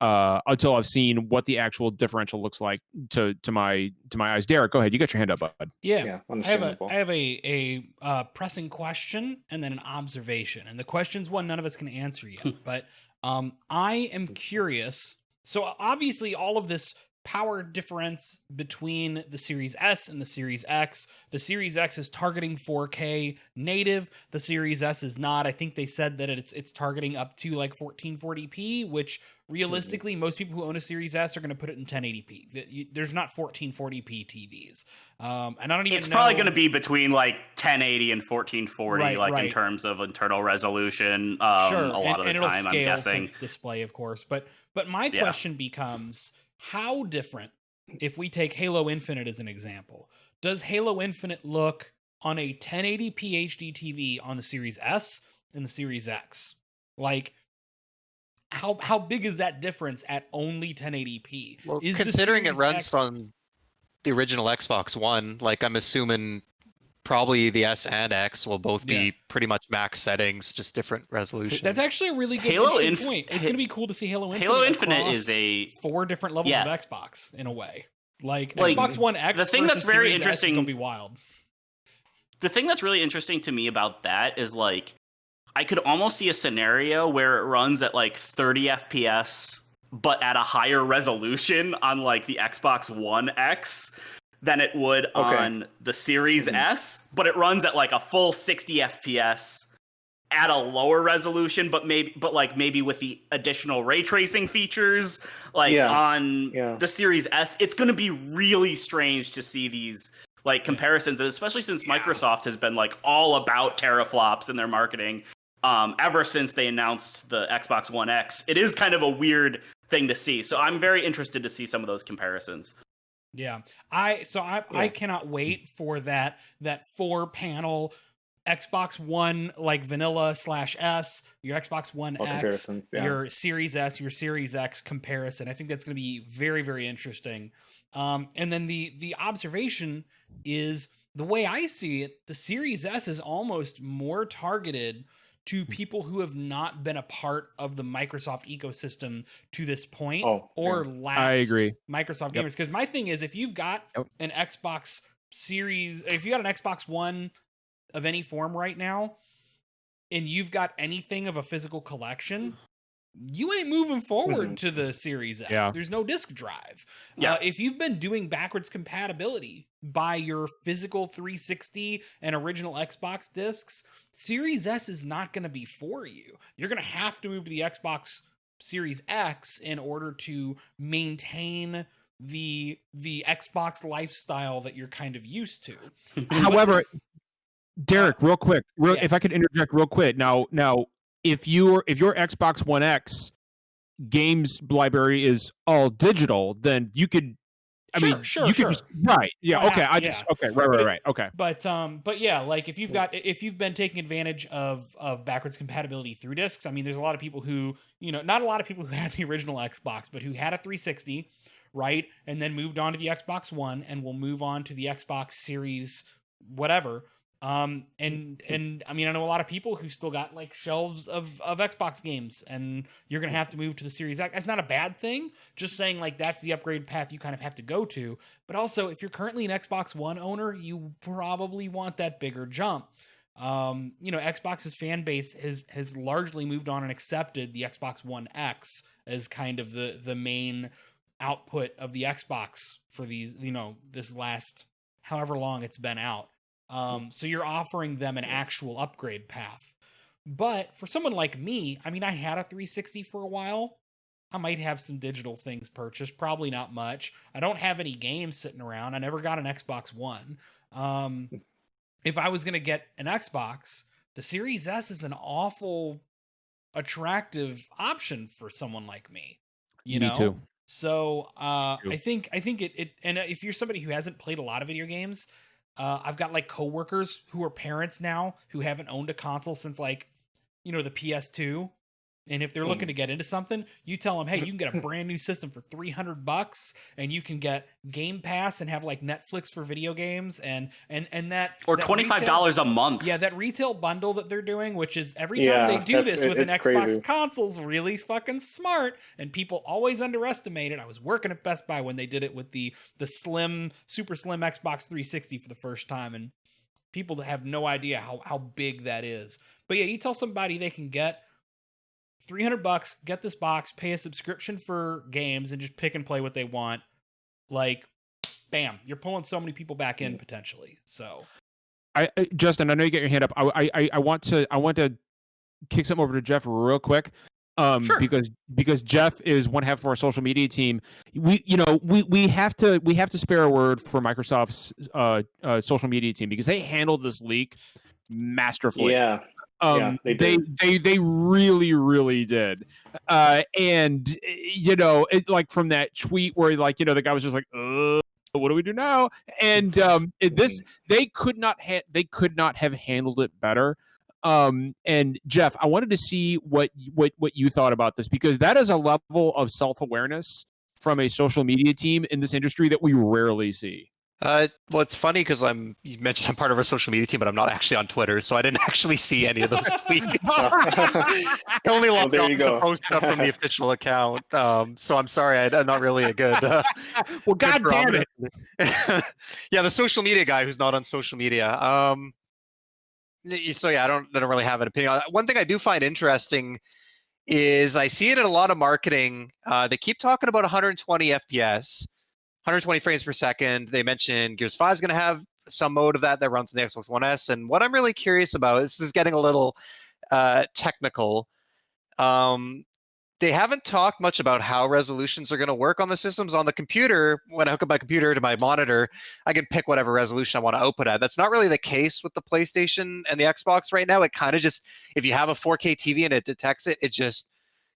what the actual differential looks like to my eyes. Derek, go ahead. You got your hand up, bud. Yeah, I have a pressing question and then an observation, and the question's one none of us can answer yet, but I am curious. So obviously all of this power difference between the Series S and the Series X. The Series X is targeting 4K native. The Series S is not. I think they said that it's targeting up to like 1440p, which realistically most people who own a Series S are going to put it in 1080p. There's not 1440p TVs. And I don't even It's know. probably going to be between like 1080 and 1440, in terms of internal resolution. Sure. A lot of the time, I'm guessing. Display, of course. But my question becomes, how different, if we take Halo Infinite as an example, does Halo Infinite look on a 1080p HD TV on the Series S and the Series X? Like, how big is that difference at only 1080p? Well, considering it runs on the original Xbox One, like I'm assuming probably the S and X will both be pretty much max settings, just different resolutions. That's actually a really good point. It's going to be cool to see Halo Infinite. Halo Infinite is 4 different levels of Xbox in a way. Like Xbox One X. The thing that's very interesting is going to be wild. The thing that's really interesting to me about that is, like, I could almost see a scenario where it runs at like 30 FPS, but at a higher resolution on like the Xbox One X than it would on the Series S, but it runs at like a full 60 FPS at a lower resolution, but maybe with the additional ray tracing features on the Series S. It's going to be really strange to see these like comparisons, especially since Microsoft has been like all about teraflops in their marketing ever since they announced the Xbox One X. It is kind of a weird thing to see. So I'm very interested to see some of those comparisons. Yeah. I cannot wait for that 4-panel Xbox One, like vanilla /S, your Xbox One X, your Series S, your Series X comparison. I think that's going to be very, very interesting. And then the observation is, the way I see it, the Series S is almost more targeted to people who have not been a part of the Microsoft ecosystem to this point, I agree. Microsoft gamers. Because my thing is, if you've got an Xbox Series, if you got an Xbox One of any form right now, and you've got anything of a physical collection, you ain't moving forward to the Series X. Yeah. There's no disk drive. Yeah. If you've been doing backwards compatibility by your physical 360 and original Xbox discs, Series S is not going to be for you. You're going to have to move to the Xbox Series X in order to maintain the Xbox lifestyle that you're kind of used to. However, Derek, real quick, yeah. if I could interject real quick. Now, if your Xbox One X games library is all digital, then you could. You could just, right? Yeah. Oh, okay. yeah. Right. Okay. But yeah, like if you've been taking advantage of backwards compatibility through discs, I mean, there's a lot of people who, not a lot of people who had the original Xbox, but who had a 360, right, and then moved on to the Xbox One, and will move on to the Xbox Series, whatever. And I mean, I know a lot of people who still got like shelves of Xbox games, and you're going to have to move to the Series X. That's not a bad thing. Just saying, like, that's the upgrade path you kind of have to go to. But also, if you're currently an Xbox One owner, you probably want that bigger jump. Xbox's fan base has largely moved on and accepted the Xbox One X as kind of the main output of the Xbox for these, this last however long it's been out. So you're offering them an actual upgrade path. But for someone like me, I mean, I had a 360 for a while. I might have some digital things purchased, probably not much. I don't have any games sitting around. I never got an Xbox One. If I was going to get an Xbox, the Series S is an awful attractive option for someone like me. Me too. So I think it and if you're somebody who hasn't played a lot of video games, I've got like coworkers who are parents now who haven't owned a console since like, the PS2. And if they're looking to get into something, you tell them, hey, you can get a brand new system for $300 and you can get Game Pass and have like Netflix for video games and that. Or that $25 a month. Yeah, that retail bundle that they're doing, which is every time they do this with an Xbox crazy. console's really fucking smart, and people always underestimate it. I was working at Best Buy when they did it with the super slim Xbox 360 for the first time, and people have no idea how big that is. But yeah, you tell somebody they can get $300, get this box, pay a subscription for games, and just pick and play what they want. Like, bam, you're pulling so many people back in potentially. So, Justin, I know you get your hand up. I want to kick something over to Jeff real quick. Sure. Because Jeff is one half of our social media team. We have to spare a word for Microsoft's social media team, because they handled this leak masterfully. Yeah. They really, really did. And like from that tweet where the guy was just like, what do we do now? And they could not have handled it better. And Jeff, I wanted to see what you thought about this, because that is a level of self-awareness from a social media team in this industry that we rarely see. Well, it's funny because you mentioned I'm part of our social media team, but I'm not actually on Twitter, so I didn't actually see any of those tweets. I only logged on to post stuff from the official account. So I'm sorry, I'm not really a good. Well, God damn it! Yeah, the social media guy who's not on social media. So yeah, I don't really have an opinion. One thing I do find interesting is I see it in a lot of marketing. They keep talking about 120 FPS. 120 frames per second. They mentioned Gears 5 is going to have some mode of that runs on the Xbox One S. And what I'm really curious about, this is getting a little technical. They haven't talked much about how resolutions are going to work on the systems. On the computer, when I hook up my computer to my monitor, I can pick whatever resolution I want to output at. That's not really the case with the PlayStation and the Xbox right now. It kind of just, if you have a 4K TV and it detects it, it just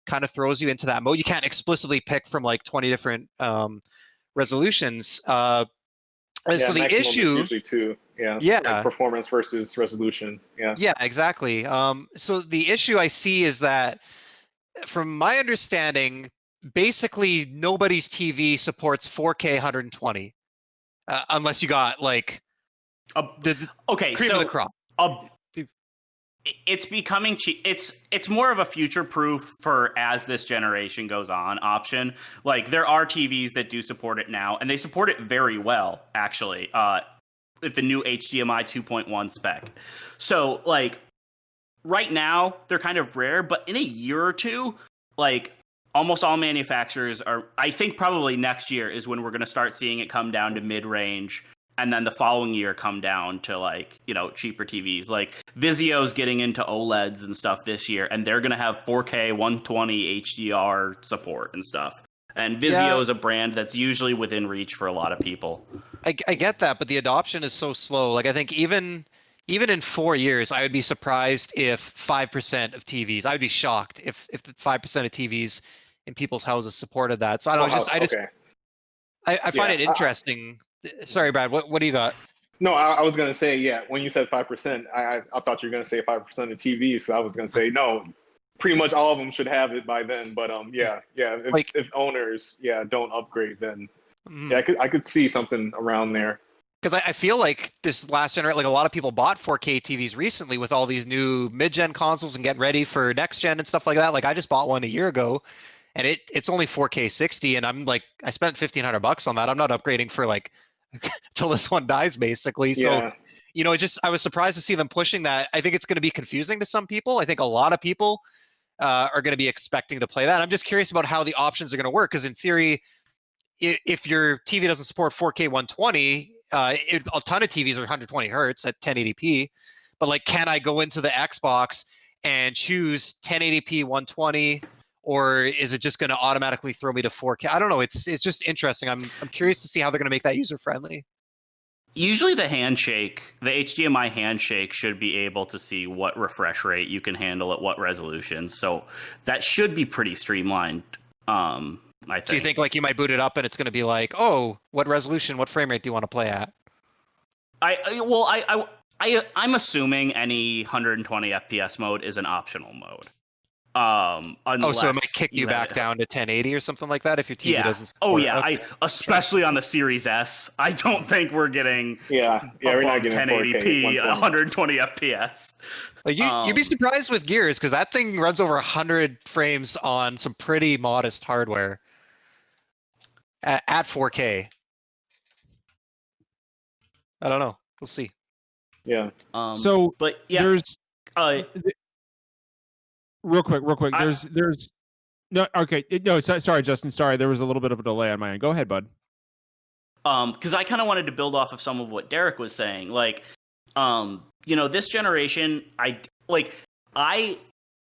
kind of throws you into that mode. You can't explicitly pick from like 20 different resolutions. So the issue is usually two. Yeah. Like performance versus resolution. Yeah, exactly. So the issue I see is that, from my understanding, basically nobody's TV supports 4K 120 unless you got like the cream of the crop. It's becoming cheap. It's more of a future-proof for as this generation goes on option. Like, there are TVs that do support it now, and they support it very well, actually, with the new HDMI 2.1 spec. So, like, right now, they're kind of rare, but in a year or two, like almost all manufacturers are, I think probably next year is when we're going to start seeing it come down to mid-range, and then the following year come down to like, you know, cheaper TVs. Like Vizio's getting into OLEDs and stuff this year, and they're going to have 4K 120 HDR support and stuff. And Vizio is a brand that's usually within reach for a lot of people. I get that, but the adoption is so slow. Like I think even in 4 years, I would be surprised if 5% of TVs. I would be shocked if 5% of TVs in people's houses supported that. So I don't know. I find it interesting. Sorry, Brad. What do you got? No, I was gonna say, yeah. When you said 5%, I thought you were gonna say 5% of TVs. So I was gonna say no. Pretty much all of them should have it by then. But yeah. If owners, don't upgrade, then I could see something around there. Because I feel like this last generation, like a lot of people bought 4K TVs recently with all these new mid-gen consoles and getting ready for next gen and stuff like that. Like I just bought one a year ago, and it's only 4K 60, and I'm like, I spent $1,500 on that. I'm not upgrading for like till this one dies, basically. So, you know, I was surprised to see them pushing that. I think it's going to be confusing to some people. I think a lot of people are going to be expecting to play that. I'm just curious about how the options are going to work, because in theory, if your TV doesn't support 4K 120, a ton of TVs are 120 hertz at 1080p, but like, can I go into the Xbox and choose 1080p 120, or is it just going to automatically throw me to 4K? I don't know. It's just interesting. I'm curious to see how they're going to make that user friendly. Usually the HDMI handshake should be able to see what refresh rate you can handle at what resolution. So that should be pretty streamlined. I think. Do you think like you might boot it up and it's going to be like, oh, what resolution, what frame rate do you want to play at? I'm assuming any 120 FPS mode is an optional mode. So it might kick you back down to 1080 or something like that if your TV doesn't support it. Especially on the Series S, I don't think we're getting we're not getting 1080p 120 FPS. You'd be surprised with Gears, because that thing runs over 100 frames on some pretty modest hardware at 4K. I don't know. We'll see. Yeah. There's real quick. There's no. Okay. No. Sorry, Justin. Sorry, there was a little bit of a delay on my end. Go ahead, bud. Because I kind of wanted to build off of some of what Derek was saying. Like, this generation, I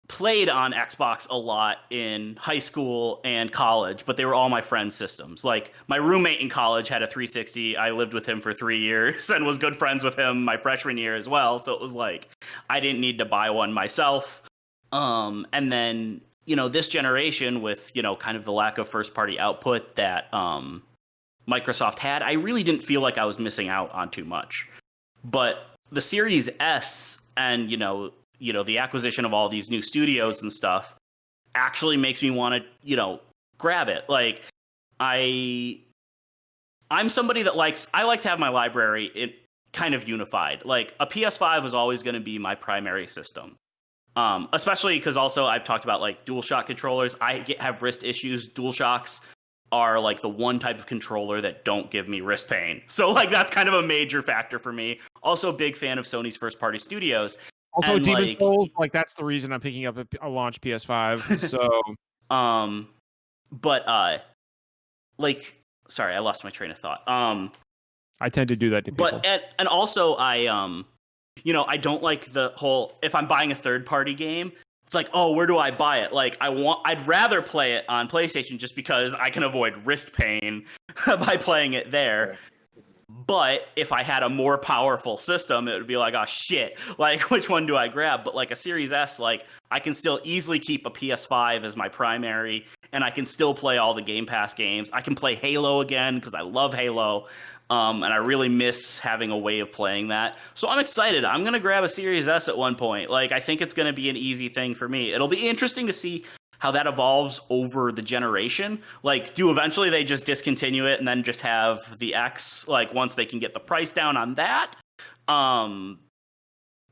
played on Xbox a lot in high school and college, but they were all my friends' systems. Like, my roommate in college had a 360. I lived with him for 3 years and was good friends with him my freshman year as well. So it was like, I didn't need to buy one myself. And then, this generation with, kind of the lack of first party output that Microsoft had, I really didn't feel like I was missing out on too much. But the Series S and, the acquisition of all these new studios and stuff actually makes me want to, grab it. Like, I'm somebody that I like to have my library kind of unified. Like, a PS5 was always going to be my primary system. Especially because also I've talked about like DualShock controllers. I have wrist issues. DualShocks are like the one type of controller that don't give me wrist pain. So like that's kind of a major factor for me. Also a big fan of Sony's first party studios. Also Demon's Souls, like that's the reason I'm picking up a launch PS5. So sorry, I lost my train of thought. I tend to do that to people. But and also I don't like the whole, if I'm buying a third-party game, it's like, oh, where do I buy it? Like, I'd rather play it on PlayStation just because I can avoid wrist pain by playing it there. But if I had a more powerful system, it would be like, oh, shit. Like, which one do I grab? But like a Series S, like, I can still easily keep a PS5 as my primary, and I can still play all the Game Pass games. I can play Halo again because I love Halo. And I really miss having a way of playing that. So I'm excited. I'm going to grab a Series S at one point. Like, I think it's going to be an easy thing for me. It'll be interesting to see how that evolves over the generation. Like, do eventually they just discontinue it and then just have the X, like, once they can get the price down on that? And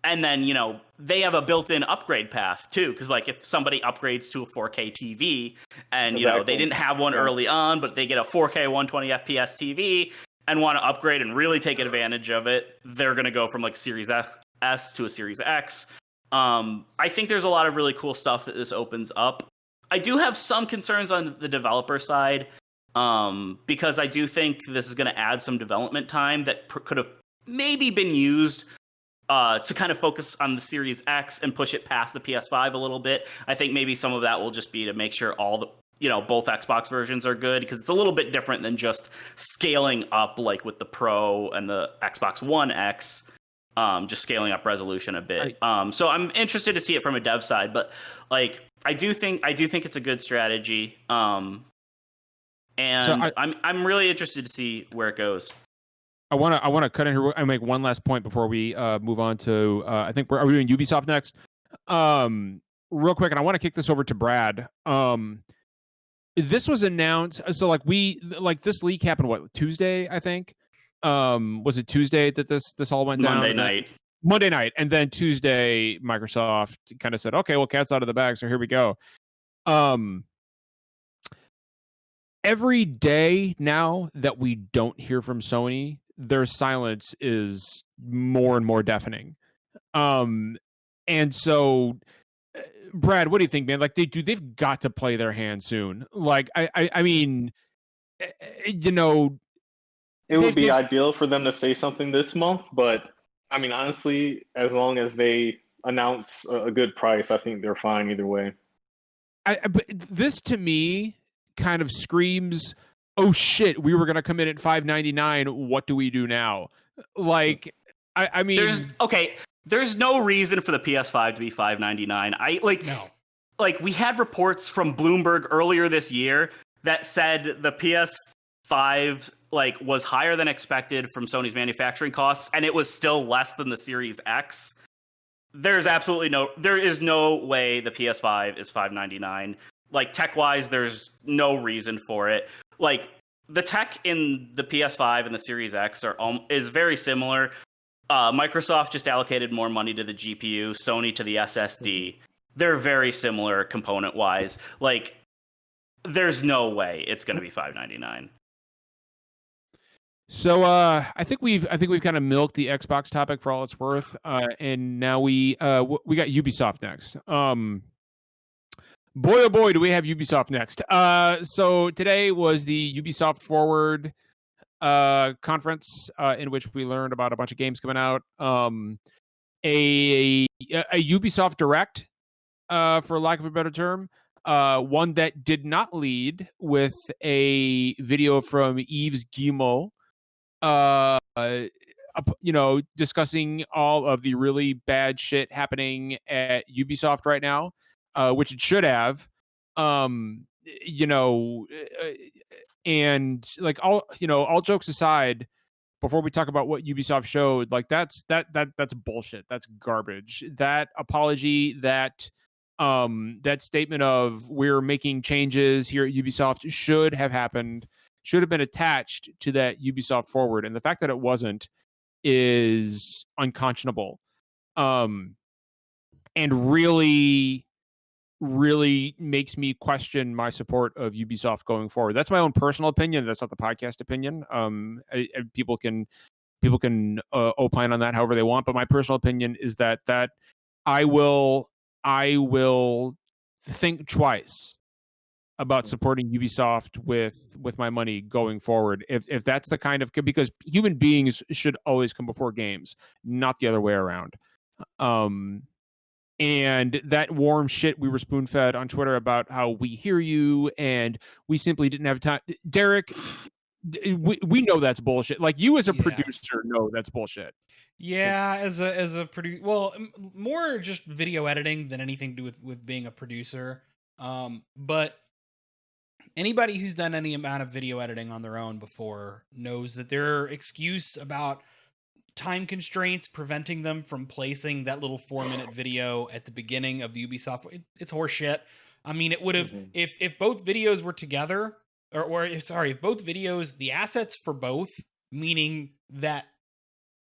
then, they have a built-in upgrade path, too. Because, like, if somebody upgrades to a 4K TV and, they didn't have one early on, but they get a 4K 120 FPS TV and want to upgrade and really take advantage of it, they're going to go from like Series S to a Series X. I think there's a lot of really cool stuff that this opens up. I do have some concerns on the developer side, because I do think this is going to add some development time that could have maybe been used to kind of focus on the Series X and push it past the PS5 a little bit. I think maybe some of that will just be to make sure all the, both Xbox versions are good, because it's a little bit different than just scaling up like with the Pro and the Xbox One X, just scaling up resolution a bit. So I'm interested to see it from a dev side, but like I do think it's a good strategy. And I'm really interested to see where it goes. I want to cut in here and make one last point before we move on to I think are we doing Ubisoft next? Real quick, and I want to kick this over to Brad. This was announced, so like this leak happened Tuesday, I think. Was it Tuesday that this all went down? Monday night, and then Tuesday Microsoft kind of said, okay, well, cat's out of the bag, so here we go. Every day now that we don't hear from Sony, their silence is more and more deafening. And so, Brad, what do you think, man? Like they've got to play their hand soon. Like I mean, it would be ideal for them to say something this month, but I mean, honestly, as long as they announce a good price, I think they're fine either way. But this to me kind of screams, oh shit, we were going to come in at $599. What do we do now? Like, I mean, there's no reason for the PS5 to be $599. Like we had reports from Bloomberg earlier this year that said the PS5 was higher than expected from Sony's manufacturing costs, and it was still less than the Series X. There is no way the PS5 is $599. Like tech-wise, there's no reason for it. Like the tech in the PS5 and the Series X is very similar. Microsoft just allocated more money to the GPU, Sony to the SSD. They're very similar component-wise. Like, there's no way it's going to be $599. So I think we've kind of milked the Xbox topic for all it's worth, and now we got Ubisoft next. Boy, oh boy, do we have Ubisoft next. So today was the Ubisoft Forward conference in which we learned about a bunch of games coming out. A Ubisoft Direct, for lack of a better term, one that did not lead with a video from Yves Guillemot, discussing all of the really bad shit happening at Ubisoft right now. Which it should have, and like all jokes aside, before we talk about what Ubisoft showed, like that's bullshit. That's garbage. That apology, that statement of we're making changes here at Ubisoft should have happened, should have been attached to that Ubisoft Forward, and the fact that it wasn't is unconscionable, and really makes me question my support of Ubisoft going forward. That's my own personal opinion. That's not the podcast opinion. People can opine on that however they want, but my personal opinion is that I will think twice about supporting Ubisoft with my money going forward. If that's the kind of, because human beings should always come before games, not the other way around. And that warm shit we were spoon-fed on Twitter about how we hear you and we simply didn't have time. Derek, we know that's bullshit. Like, you as a producer know that's bullshit. Yeah, as a producer, well, more just video editing than anything to do with being a producer. But anybody who's done any amount of video editing on their own before knows that their excuse about time constraints preventing them from placing that little 4-minute video at the beginning of the Ubisoft, it's horseshit. I mean, it would have, if both videos were together, if both videos, the assets for both, meaning that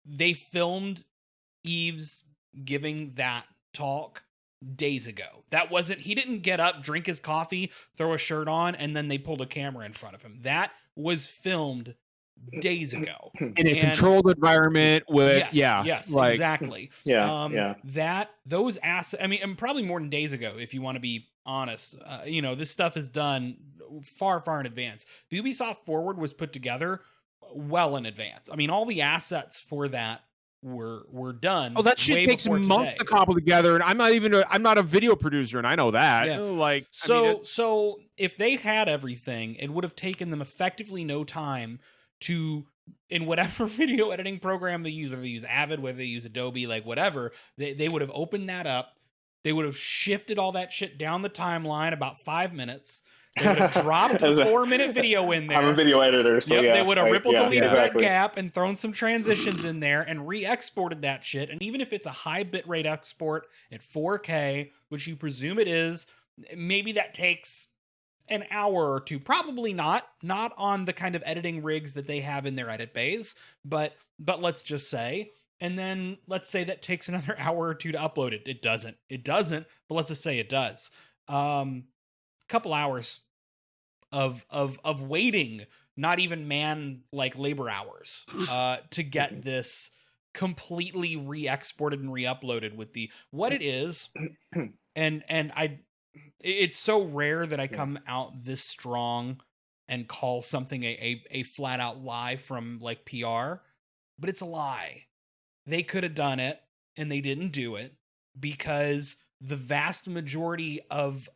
they filmed Yves giving that talk days ago. That wasn't, he didn't get up, drink his coffee, throw a shirt on, and then they pulled a camera in front of him. That was filmed days ago in a controlled environment with exactly. Those assets, I mean, and probably more than days ago if you want to be honest. This stuff is done far, far in advance. The Ubisoft Forward was put together well in advance. I mean, all the assets for that were done. Oh, that shit takes months to cobble together, and I'm not a video producer, and I know that. Yeah. So if they had everything, it would have taken them effectively no time to, in whatever video editing program they use, whether they use Avid, whether they use Adobe, like whatever, they would have opened that up. They would have shifted all that shit down the timeline about 5 minutes. They would have dropped the 4-minute video in there. I'm a video editor, so they would have deleted that exactly. gap and thrown some transitions in there and re-exported that shit. And even if it's a high bitrate export at 4K, which you presume it is, maybe that takes an hour or two. Probably not on the kind of editing rigs that they have in their edit bays, but let's just say. And then let's say that takes another hour or two to upload it. It doesn't, but let's just say it does. Couple hours of waiting, not even labor hours, to get this completely re-exported and re-uploaded with what it is. And it's so rare that I come out this strong and call something a flat out lie from like PR, but it's a lie. They could have done it and they didn't do it because the vast majority of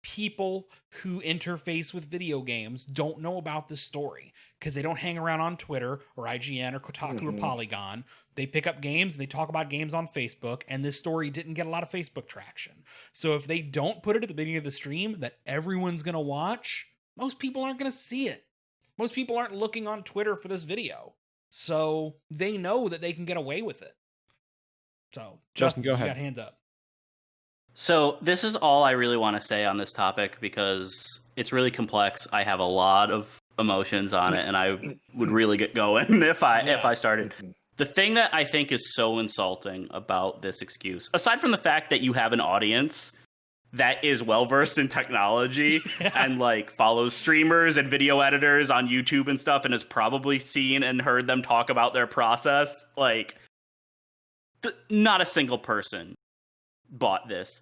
people who interface with video games don't know about this story because they don't hang around on Twitter or IGN or Kotaku or Polygon. They pick up games and they talk about games on Facebook, and this story didn't get a lot of Facebook traction. So if they don't put it at the beginning of the stream that everyone's going to watch, most people aren't going to see it. Most people aren't looking on Twitter for this video. So they know that they can get away with it. So Justin, go ahead. You got hands up. So this is all I really want to say on this topic because it's really complex. I have a lot of emotions on it, and I would really get going if I started. The thing that I think is so insulting about this excuse, aside from the fact that you have an audience that is well versed in technology and like follows streamers and video editors on YouTube and stuff, and has probably seen and heard them talk about their process, like not a single person bought this.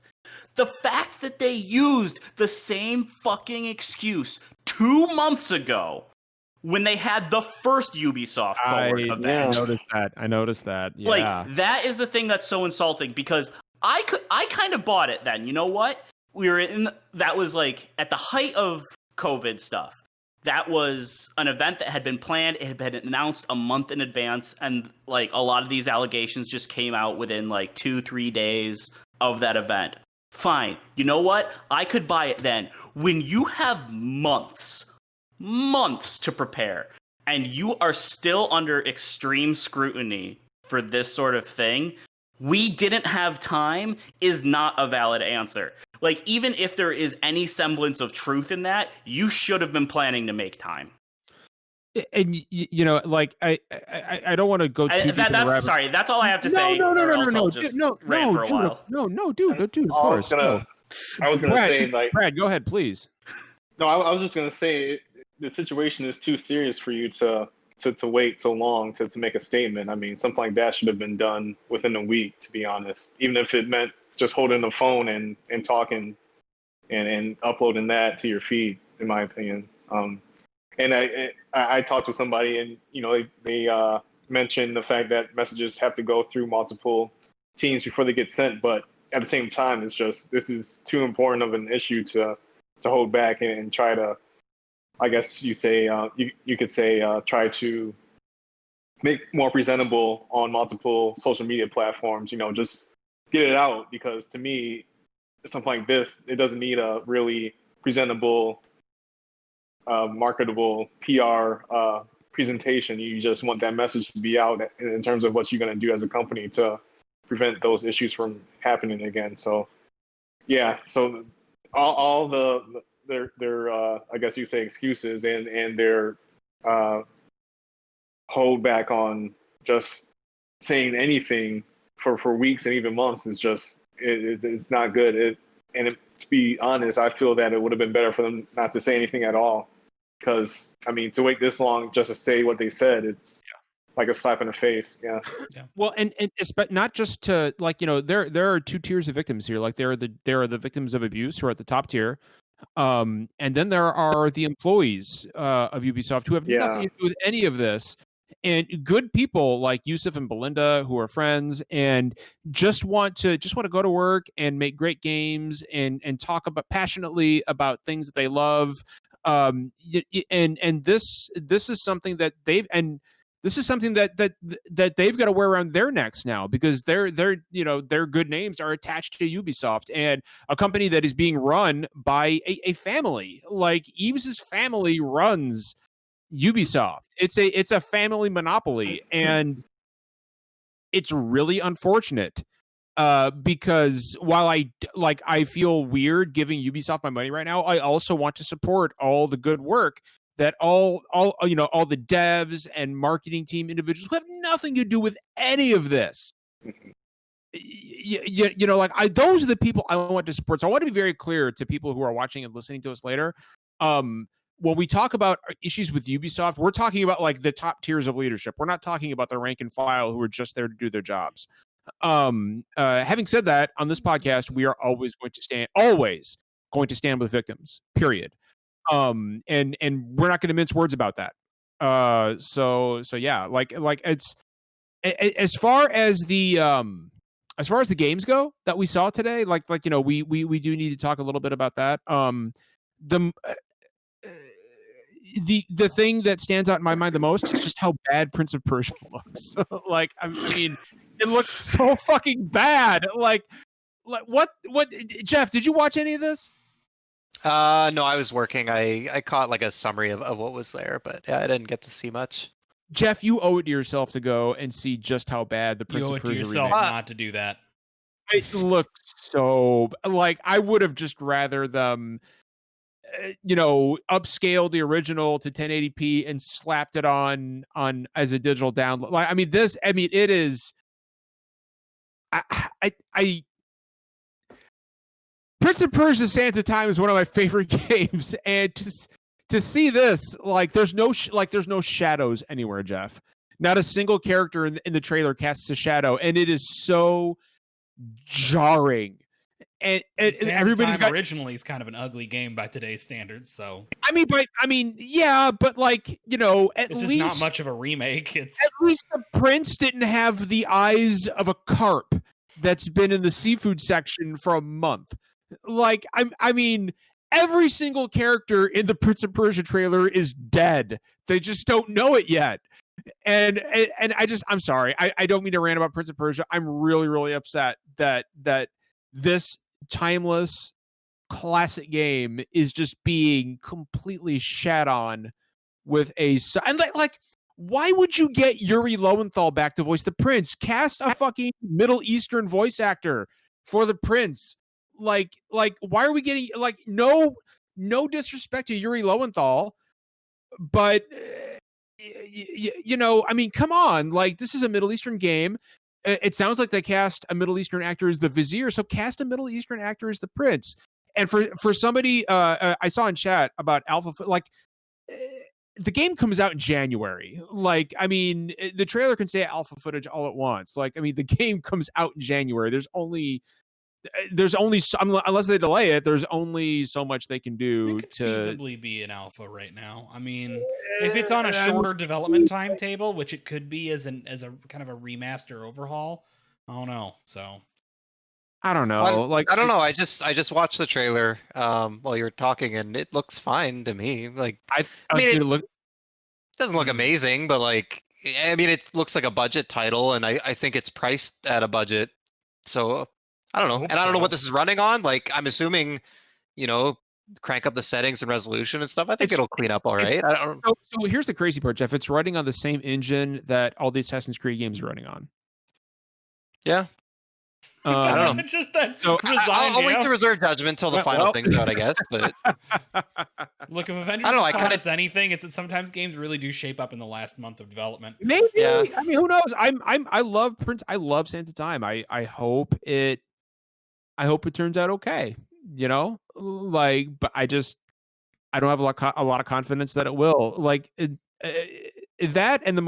The fact that they used the same fucking excuse 2 months ago when they had the first Ubisoft Forward event. I noticed that. Yeah. Like, that is the thing that's so insulting because I kind of bought it then. You know what? That was like at the height of COVID stuff. That was an event that had been planned. It had been announced a month in advance. And like a lot of these allegations just came out within like 2-3 days of that event. Fine. You know what? I could buy it then. When you have months to prepare and you are still under extreme scrutiny for this sort of thing, we didn't have time is not a valid answer. Like, even if there is any semblance of truth in that, you should have been planning to make time. And like I don't want to go too deep. Sorry, that's all I have to say. No, dude, of course. I was gonna say, like, Brad, go ahead, please. No, I was just gonna say the situation is too serious for you to wait so long to make a statement. I mean, something like that should have been done within a week, to be honest. Even if it meant just holding the phone and talking and uploading that to your feed, in my opinion. And I talked to somebody, and they mentioned the fact that messages have to go through multiple teams before they get sent. But at the same time, it's just this is too important of an issue to hold back and try to, I guess you say you could say try to make more presentable on multiple social media platforms. Just get it out, because to me, something like this, it doesn't need a really presentable, marketable PR presentation. You just want that message to be out in terms of what you're going to do as a company to prevent those issues from happening again. So, yeah. So all their I guess you say excuses and their hold back on just saying anything for weeks and even months is just it's not good. To be honest, I feel that it would have been better for them not to say anything at all. Because, I mean, to wait this long just to say what they said, like a slap in the face. Yeah. Well, and it's but not just to like, you know, there are two tiers of victims here. Like there are the victims of abuse who are at the top tier. And then there are the employees of Ubisoft who have nothing to do with any of this. And good people like Yusuf and Belinda who are friends and just want to go to work and make great games and talk about passionately about things that they love. And this is something that they've they've got to wear around their necks now because their you know their good names are attached to Ubisoft and a company that is being run by a family. Like Eves' family runs Ubisoft. It's a family monopoly, and it's really unfortunate. Because while I feel weird giving Ubisoft my money right now, I also want to support all the good work that all the devs and marketing team individuals who have nothing to do with any of this. You know, like those are the people I want to support. So I want to be very clear to people who are watching and listening to us later. When we talk about issues with Ubisoft, we're talking about like the top tiers of leadership. We're not talking about the rank and file who are just there to do their jobs. Having said that, on this podcast, we are always going to stand with victims, period. And we're not going to mince words about that. So yeah, like it's as far as the games go that we saw today, like you know, we do need to talk a little bit about that. The thing that stands out in my mind the most is just how bad Prince of Persia looks. Like, I mean, it looks so fucking bad. Like what? Jeff, did you watch any of this? No, I was working. I caught like a summary of what was there, but yeah, I didn't get to see much. Jeff, you owe it to yourself to go and see just how bad the Prince of Persia remake. You owe it to yourself not to do that. It looks so like I would have just rather them. You know, upscaled the original to 1080p and slapped it on as a digital download. Like, it is. I Prince of Persia: Sands of Time is one of my favorite games, and to see this, like, there's no shadows anywhere, Jeff. Not a single character in the trailer casts a shadow, and it is so jarring. And everybody's got originally is kind of an ugly game by today's standards. So yeah, but like, you know, this is not much of a remake. It's at least the prince didn't have the eyes of a carp that's been in the seafood section for a month. Like, I mean, every single character in the Prince of Persia trailer is dead. They just don't know it yet. And I'm sorry. I don't mean to rant about Prince of Persia. I'm really, really upset that this timeless classic game is just being completely shat on with and like why would you get Yuri Lowenthal back to voice the prince? Cast a fucking Middle Eastern voice actor for the prince. Like why are we getting like no disrespect to Yuri Lowenthal, but you know, I mean, come on, like this is a Middle Eastern game. It sounds like they cast a Middle Eastern actor as the vizier, so cast a Middle Eastern actor as the prince. And for somebody I saw in chat about Alpha, like the game comes out in January. Like, I mean, the trailer can say alpha footage all at once. Like, I mean, the game comes out in January. There's only unless they delay it, there's only so much they can do it could to feasibly be an alpha right now. I mean, if it's on a shorter development timetable, which it could be as a kind of a remaster overhaul, I don't know. So I don't know. I don't know. I just watched the trailer while you were talking, and it looks fine to me. Like, I mean, it doesn't look amazing, but like, I mean, it looks like a budget title, and I think it's priced at a budget. So I don't know, and I don't know what this is running on. Like, I'm assuming, you know, crank up the settings and resolution and stuff. I think it'll clean up all right. So here's the crazy part, Jeff. It's running on the same engine that all the Assassin's Creed games are running on. Yeah. I don't know. Just that. I'll wait to reserve judgment until the final thing's out, I guess. But look, if Avengers has taught us anything, it's that sometimes games really do shape up in the last month of development. Maybe. Yeah. I mean, who knows? I love Prince. I love Sands of Time. I hope it turns out okay. You know, like, but I don't have a lot of confidence that it will. Like, that and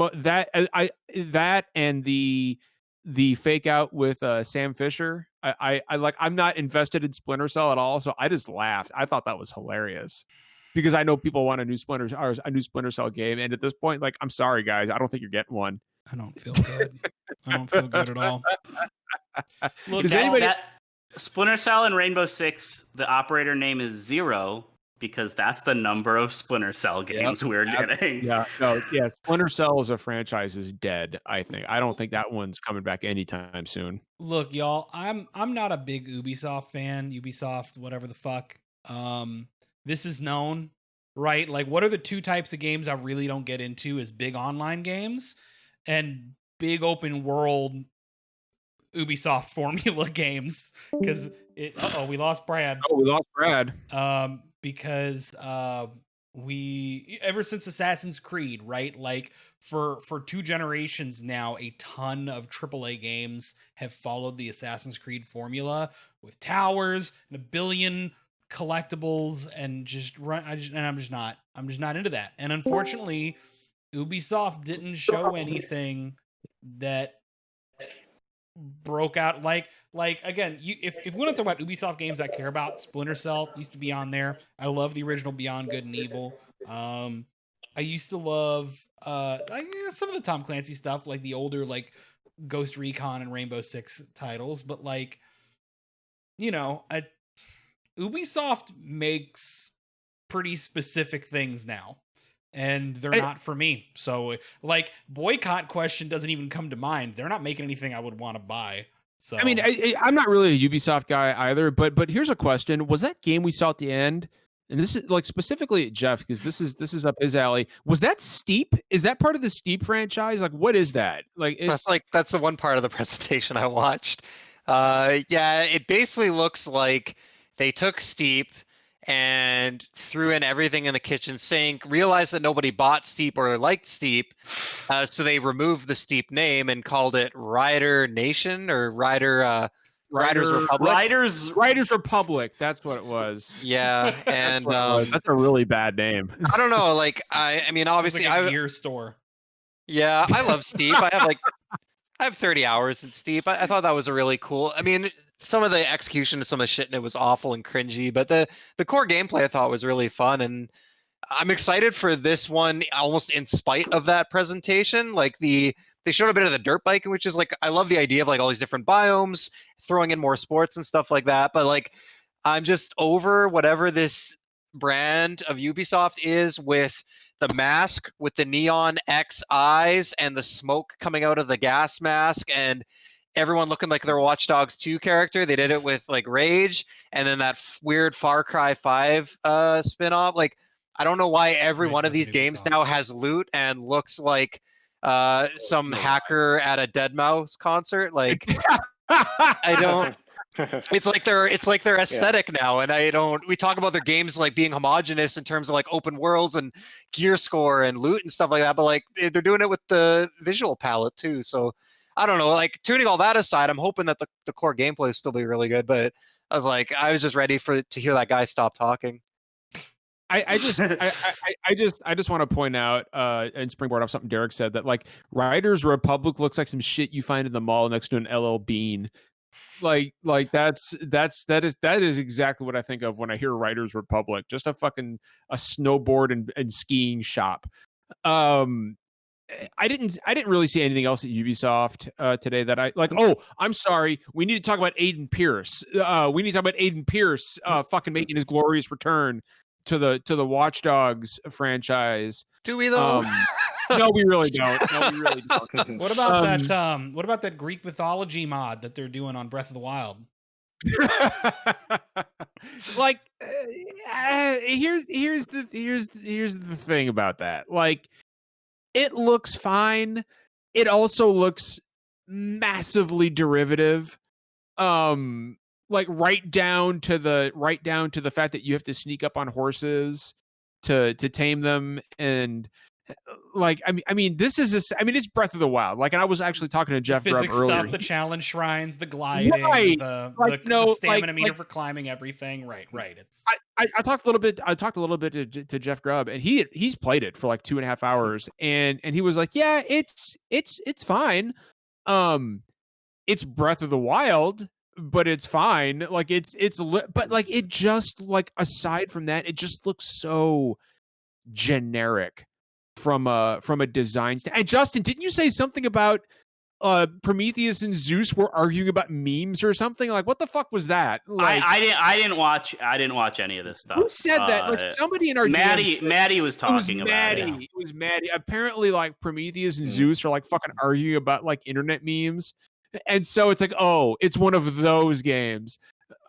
that and the fake out with Sam Fisher. I like. I'm not invested in Splinter Cell at all, so I just laughed. I thought that was hilarious because I know people want a new Splinter Cell game, and at this point, like, I'm sorry guys, I don't think you're getting one. I don't feel good. I don't feel good at all. Look, Does anybody? that Splinter Cell and Rainbow Six, the operator name is 0 because that's the number of Splinter Cell games we're getting. Yeah, Splinter Cell as a franchise is dead. I think. I don't think that one's coming back anytime soon. Look, y'all, I'm not a big Ubisoft fan. Ubisoft, whatever the fuck. This is known, right? Like, what are the two types of games I really don't get into? Is big online games and big open world Ubisoft formula games. Because we lost Brad. Oh, we lost Brad. Because we ever since Assassin's Creed, right? Like for 2 generations now, a ton of AAA games have followed the Assassin's Creed formula with towers and 1 billion collectibles and I'm just not into that. And unfortunately, Ubisoft didn't show anything that broke out like again, if we want to talk about Ubisoft games I care about, Splinter Cell used to be on there. I love the original Beyond Good and Evil. I used to love some of the Tom Clancy stuff, like the older like Ghost Recon and Rainbow Six titles, but like, you know, Ubisoft makes pretty specific things now. And they're not for me. So, like, boycott question doesn't even come to mind. They're not making anything I would want to buy. So, I mean, I'm not really a Ubisoft guy either. But here's a question: was that game we saw at the end? And this is like specifically at Jeff because this is up his alley. Was that Steep? Is that part of the Steep franchise? Like, what is that? Like, that's the one part of the presentation I watched. Yeah, it basically looks like they took Steep and threw in everything in the kitchen sink, realized that nobody bought Steep or liked Steep, so they removed the Steep name and called it Rider Nation or Riders Republic. Riders Republic. That's what it was. Yeah, and that's a really bad name. I don't know. Like, I mean, obviously, like a gear store. Yeah, I love Steep. I have 30 hours in Steep. I thought that was a really cool. I mean, some of the execution of some of the shit in it was awful and cringy, but the core gameplay I thought was really fun, and I'm excited for this one almost in spite of that presentation. Like they showed a bit of the dirt bike, which is like, I love the idea of like all these different biomes, throwing in more sports and stuff like that. But like, I'm just over whatever this brand of Ubisoft is with the mask with the neon X eyes and the smoke coming out of the gas mask and everyone looking like their Watch Dogs 2 character. They did it with like Rage and then that weird Far Cry 5 spin-off. Like, I don't know why every one of these games now has loot and looks like some hacker at a Deadmau5 concert. Like, I don't. It's like their aesthetic now, and I don't. We talk about their games like being homogenous in terms of like open worlds and gear score and loot and stuff like that, but like they're doing it with the visual palette too. So I don't know. Like, tuning all that aside, I'm hoping that the core gameplay will still be really good. But I was just ready to hear that guy stop talking. I just want to point out and springboard off something Derek said that like Riders Republic looks like some shit you find in the mall next to an LL Bean. Like that is exactly what I think of when I hear Riders Republic. Just a snowboard and skiing shop. I didn't really see anything else at Ubisoft today that I like. Oh, I'm sorry. We need to talk about Aiden Pierce. Fucking making his glorious return to the Watch Dogs franchise. Do we though? No, we really don't. No, we really don't. What about that Greek mythology mod that they're doing on Breath of the Wild? Like, here's the thing about that. Like, it looks fine. It also looks massively derivative. Like right down to the fact that you have to sneak up on horses to tame them, and like I mean this is it's Breath of the Wild. Like, and I was actually talking to Jeff the Grubb physics earlier. stuff, the challenge shrines, the gliding, Right. the no, stamina meter like- for climbing everything. Right. It's I talked a little bit. I talked a little bit to Jeff Grubb, and he's played it for like 2.5 hours, and he was like, "Yeah, it's fine. It's Breath of the Wild, but it's fine. Like but like it just like aside from that, it just looks so generic from a design And Justin, didn't you say something about Prometheus and Zeus were arguing about memes or something? Like, what the fuck was that? Like, I didn't watch any of this stuff. who said that? Like, somebody in our Maddie was talking about it. It was Maddie. Apparently, like Prometheus and Zeus are like fucking arguing about like internet memes, and so it's like, oh, it's one of those games.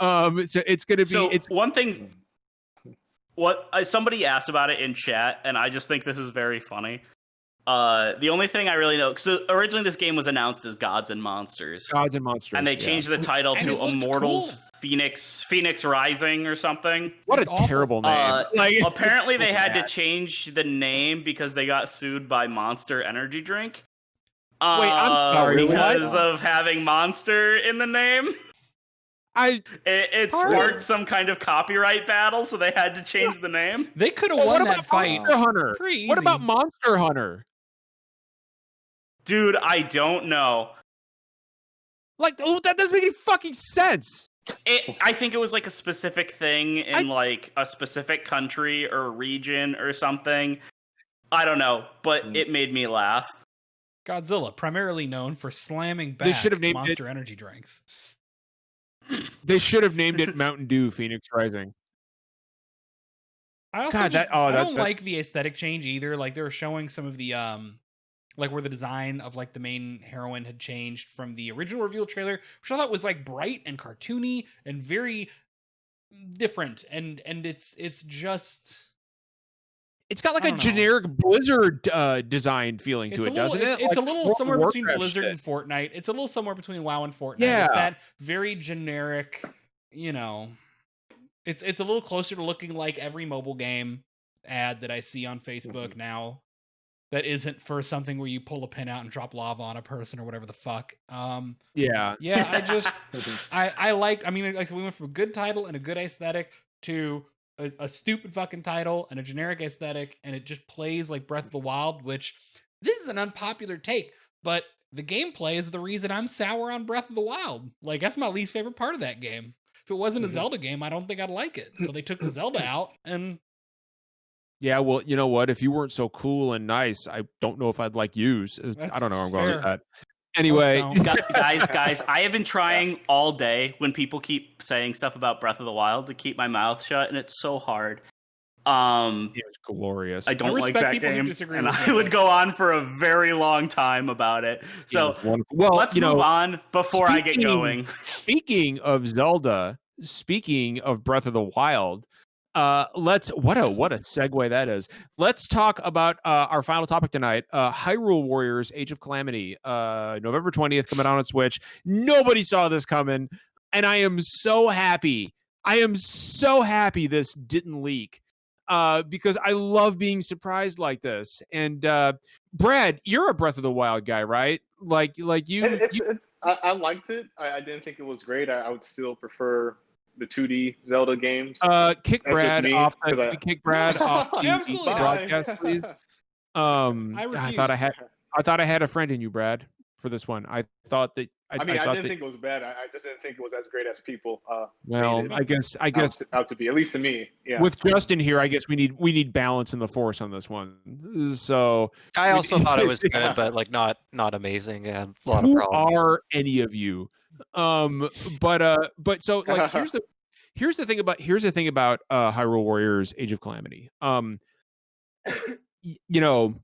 So it's gonna be. So it's one thing. What somebody asked about it in chat, and I just think this is very funny. The only thing I really know, so originally this game was announced as Gods and Monsters, and they changed the title And to it looked Immortals cool. Phoenix Rising or something. What It's a awful. terrible name. Like, Apparently they had to bad. change the name because they got sued by Monster Energy Drink. Wait, I'm sorry, because what? of having Monster in the name. It sparked some kind of copyright battle, so they had to change the name. They could have Well, won what that about fight. Monster Hunter? Pretty What easy. about Monster Hunter? Dude, I don't know. Like, oh, that doesn't make any fucking sense. I think it was like a specific thing in like a specific country or region or something. I don't know, but it made me laugh. Godzilla, primarily known for slamming back They should have named Monster Energy drinks. They should have named it Mountain Dew Phoenix Rising. I also God, just, I don't that- like the aesthetic change either. Like they were showing some of the like where the design of like the main heroine had changed from the original reveal trailer, which I thought was like bright and cartoony and very different. And it's just It's got like I a don't know. generic Blizzard design feeling to it's it, a little, doesn't it? it's a Like little World of somewhere between Warcraft Blizzard shit. and Fortnite. It's a little somewhere between WoW and Fortnite. Yeah. It's that very generic, you know. It's a little closer to looking like every mobile game ad that I see on Facebook now. That isn't for something where you pull a pin out and drop lava on a person or whatever the fuck. Yeah. Yeah, I just I liked. I mean, like we went from a good title and a good aesthetic to a stupid fucking title and a generic aesthetic, and it just plays like Breath of the Wild. Which this is an unpopular take, but the gameplay is the reason I'm sour on Breath of the Wild. Like that's my least favorite part of that game. If it wasn't a Zelda game, I don't think I'd like it. So they took the Zelda out, and Yeah, well, you know what? If you weren't so cool and nice, I don't know if I'd like you. I don't know where I'm going fair. with that. Anyway, Most don't. guys, I have been trying all day when people keep saying stuff about Breath of the Wild to keep my mouth shut, and it's so hard. it's glorious. I don't like respect that people who game, disagree and with I me, would but- go on for a very long time about it. So well, let's move on before I get speaking- going. Speaking of Zelda, speaking of Breath of the Wild, let's what a segue that is. Let's talk about our final topic tonight, Hyrule Warriors Age of Calamity, November 20th, coming out on Switch. Nobody saw this coming, and I am so happy. This didn't leak. Because I love being surprised like this. And Brad, you're a Breath of the Wild guy, right? Like you. I liked it. I didn't think it was great. I would still prefer the 2D Zelda games. Kick That's just Brad me, off. 'cause I- Kick Brad off the Absolutely not. broadcast, please. I thought I had a friend in you, Brad, for this one. I thought that. I thought didn't that, think it was bad. I just didn't think it was as great as people. Well, made it I guess out to be, at least to me. Yeah. with Justin here, I guess we need balance in the force on this one. So I also thought it was good, but like not amazing and a lot of who problems. are any of you? But so like here's the thing about Hyrule Warriors Age of Calamity. You know,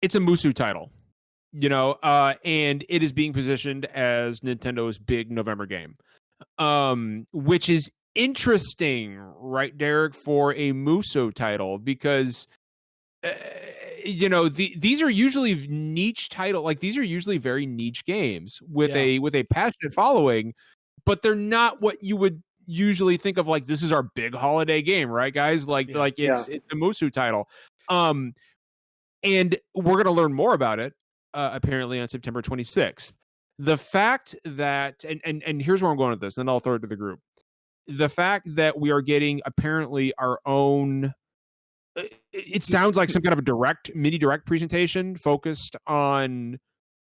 it's a Musu title. You know, and it is being positioned as Nintendo's big November game, which is interesting, right, Derek, for a Muso title because, you know, these are usually niche title, like these are usually very niche games with a passionate following, but they're not what you would usually think of like this is our big holiday game, right, guys? Like it's a Musu title. And we're going to learn more about it apparently on September 26th. The fact that, and here's where I'm going with this, and then I'll throw it to the group. The fact that we are getting apparently our own, it sounds like some kind of a mini direct presentation focused on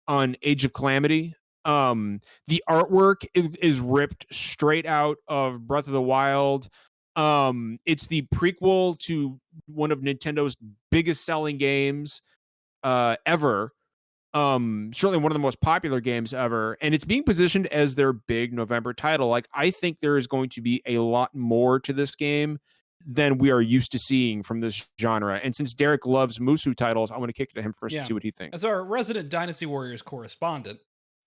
Age of Calamity. The artwork is ripped straight out of Breath of the Wild. It's the prequel to one of Nintendo's biggest selling games ever. Certainly one of the most popular games ever, and it's being positioned as their big November title. Like, I think there is going to be a lot more to this game than we are used to seeing from this genre. And since Derek loves Musu titles, I want to kick it to him first to see what he thinks. As our resident Dynasty Warriors correspondent,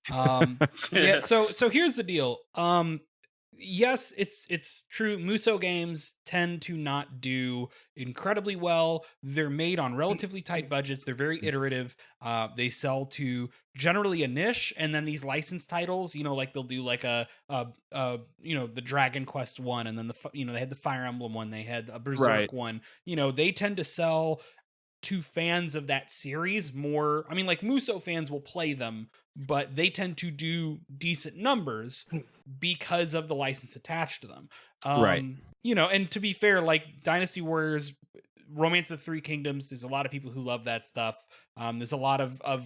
yeah. So here's the deal. Yes, it's true. Muso games tend to not do incredibly well. They're made on relatively tight budgets. They're very iterative. They sell to generally a niche, and then these licensed titles, like they'll do like a the Dragon Quest one, and then they had the Fire Emblem one, they had a Berserk one. They tend to sell to fans of that series more. I mean, like, Muso fans will play them, but they tend to do decent numbers because of the license attached to them. And to be fair, like Dynasty Warriors, Romance of Three Kingdoms, there's a lot of people who love that stuff. There's a lot of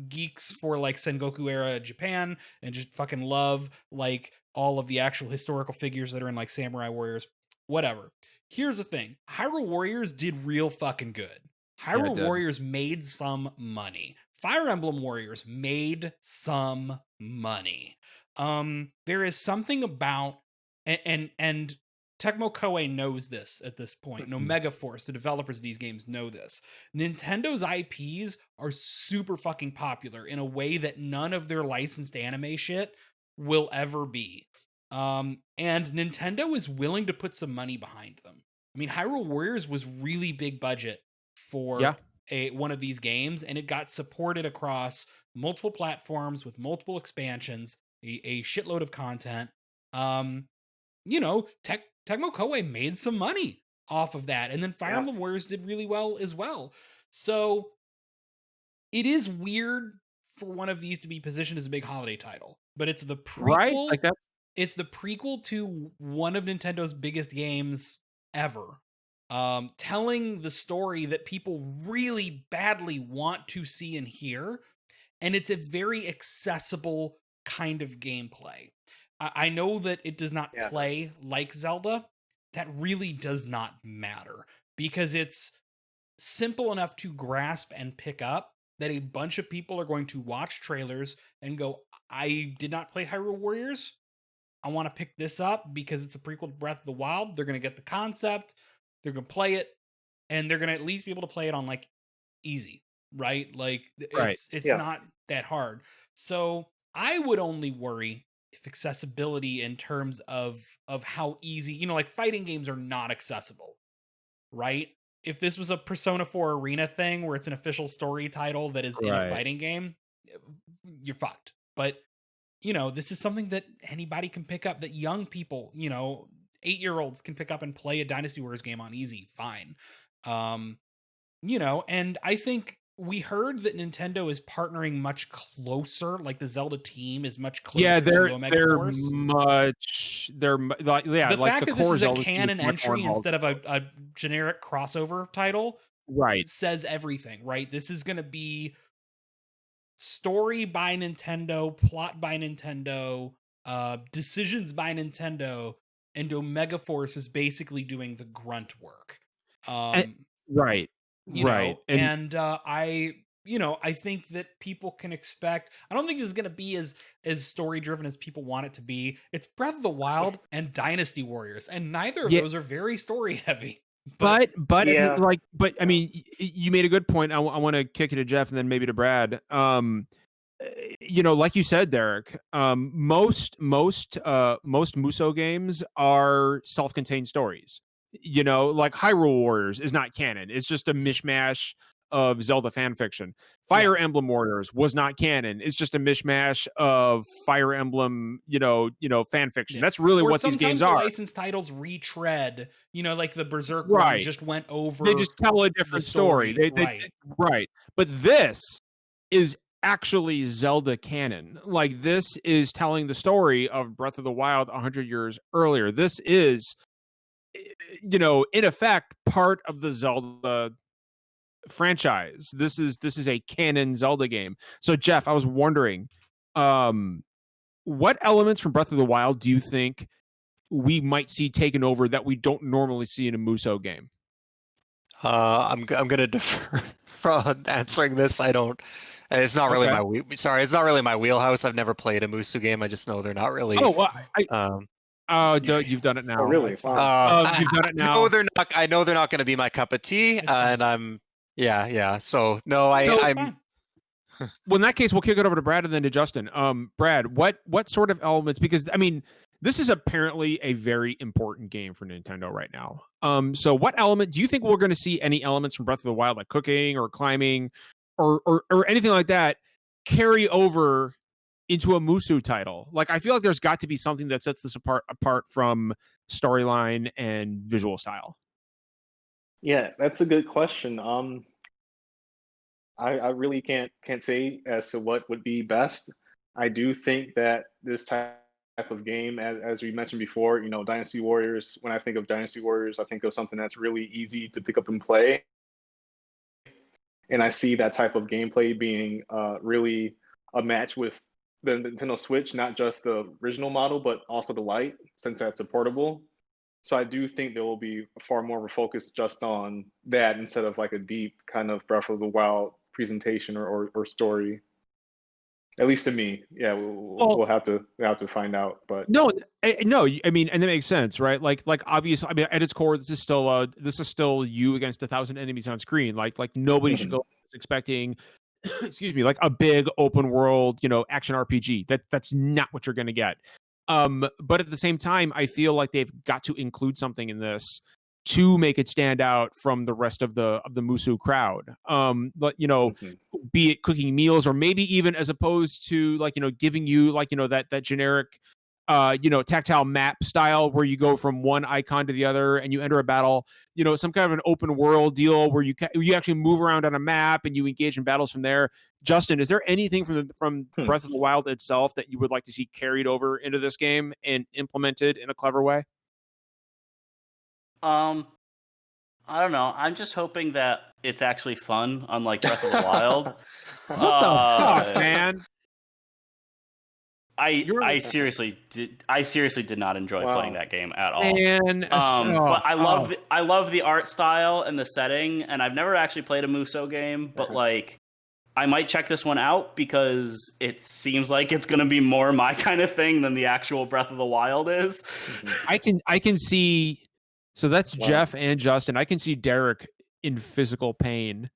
geeks for like Sengoku era Japan and just fucking love like all of the actual historical figures that are in like Samurai Warriors, whatever. Here's the thing. Hyrule Warriors did real fucking good. Hyrule Warriors made some money. Fire Emblem Warriors made some money. There is something about, and Tecmo Koei knows this at this point. No, Megaforce, the developers of these games, know this. Nintendo's IPs are super fucking popular in a way that none of their licensed anime shit will ever be. And Nintendo is willing to put some money behind them. I mean, Hyrule Warriors was really big budget for one of these games, and it got supported across multiple platforms with multiple expansions, a shitload of content. Tecmo Koei made some money off of that, and then Fire Emblem Warriors did really well as well. So it is weird for one of these to be positioned as a big holiday title, but it's the prequel. Right? Like that. It's the prequel to one of Nintendo's biggest games ever. Telling the story that people really badly want to see and hear, and it's a very accessible kind of gameplay. I know that it does not play like Zelda. That really does not matter, because it's simple enough to grasp and pick up that a bunch of people are going to watch trailers and go, I did not play Hyrule Warriors. I want to pick this up because it's a prequel to Breath of the Wild. They're going to get the concept. They're going to play it, and they're going to at least be able to play it on like easy, right? Like it's not that hard. So I would only worry if accessibility in terms of how easy, like fighting games are not accessible, right? If this was a Persona 4 Arena thing where it's an official story title that is in a fighting game, you're fucked. But this is something that anybody can pick up, that young people, 8-year-olds can pick up and play a Dynasty Warriors game on easy, fine. And I think we heard that Nintendo is partnering much closer, like the Zelda team is much closer to Omega Force. The fact that this is a canon entry instead of a generic crossover title says everything, right? This is going to be story by Nintendo, plot by Nintendo, decisions by Nintendo, and Omega Force is basically doing the grunt work. I think that people can expect, I don't think this is going to be as story driven as people want it to be. It's Breath of the Wild and Dynasty Warriors, and neither of those are very story heavy. But I mean, you made a good point. I want to kick it to Jeff and then maybe to Brad. Like you said, Derek, most Muso games are self-contained stories. Like Hyrule Warriors is not canon. It's just a mishmash of Zelda fan fiction. Fire Emblem Warriors was not canon. It's just a mishmash of Fire Emblem, fan fiction. That's really what these games are. Licensed titles retread, like the Berserk Right. one just went over. They just tell a different story. Right. But this is actually Zelda canon. Like, this is telling the story of Breath of the Wild 100 years earlier. This is, in effect, part of the Zelda franchise. This is a canon Zelda game. So Jeff, I was wondering, what elements from Breath of the Wild do you think we might see taken over that we don't normally see in a Muso game? I'm gonna defer from answering this. I don't. It's not really it's not really my wheelhouse. I've never played a Musu game. I just know they're not really. Oh, well, you've done it now. Oh, really? You've done it now. No, they're not. I know they're not going to be my cup of tea, and I'm. Yeah. So no, I'm. Well, in that case, we'll kick it over to Brad and then to Justin. Brad, what sort of elements? Because this is apparently a very important game for Nintendo right now. So what element do you think we're going to see? Any elements from Breath of the Wild, like cooking or climbing, or anything like that, carry over into a Musu title? Like, I feel like there's got to be something that sets this apart from storyline and visual style. Yeah, that's a good question. I really can't say as to what would be best. I do think that this type of game, as we mentioned before, Dynasty Warriors. When I think of Dynasty Warriors, I think of something that's really easy to pick up and play. And I see that type of gameplay being really a match with the Nintendo Switch, not just the original model, but also the Lite, since that's a portable. So I do think there will be far more of a focus just on that instead of like a deep kind of Breath of the Wild presentation or story. At least to me, yeah, we'll have to find out. But no, and that makes sense, right? Like obviously, at its core, this is still you against 1,000 enemies on screen. Like nobody should go expecting, excuse me, like a big open world, action RPG. That's not what you're going to get. But at the same time, I feel like they've got to include something in this to make it stand out from the rest of the Musu crowd. But be it cooking meals, or maybe even as opposed to giving you that generic tactile map style where you go from one icon to the other and you enter a battle, some kind of an open world deal where you actually move around on a map and you engage in battles from there. Justin, is there anything from Breath of the Wild itself that you would like to see carried over into this game and implemented in a clever way? I don't know. I'm just hoping that it's actually fun, unlike Breath of the Wild. What the fuck, man? I seriously did not enjoy playing that game at all. Man, but I love the art style and the setting, and I've never actually played a Muso game, but I might check this one out because it seems like it's going to be more my kind of thing than the actual Breath of the Wild is. I can see. So that's Jeff and Justin. I can see Derek in physical pain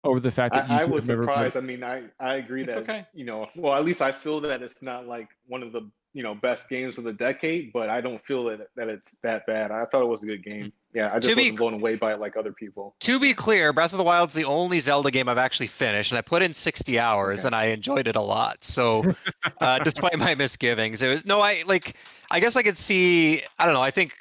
over the fact that I was surprised. I agree that okay. Well, at least I feel that it's not like one of the best games of the decade, but I don't feel that it's that bad. I thought it was a good game. Yeah, I just wasn't blown away by it like other people. To be clear, Breath of the Wild's the only Zelda game I've actually finished, and I put in 60 hours, and I enjoyed it a lot. So, despite my misgivings, it was I guess I could see. I don't know. I think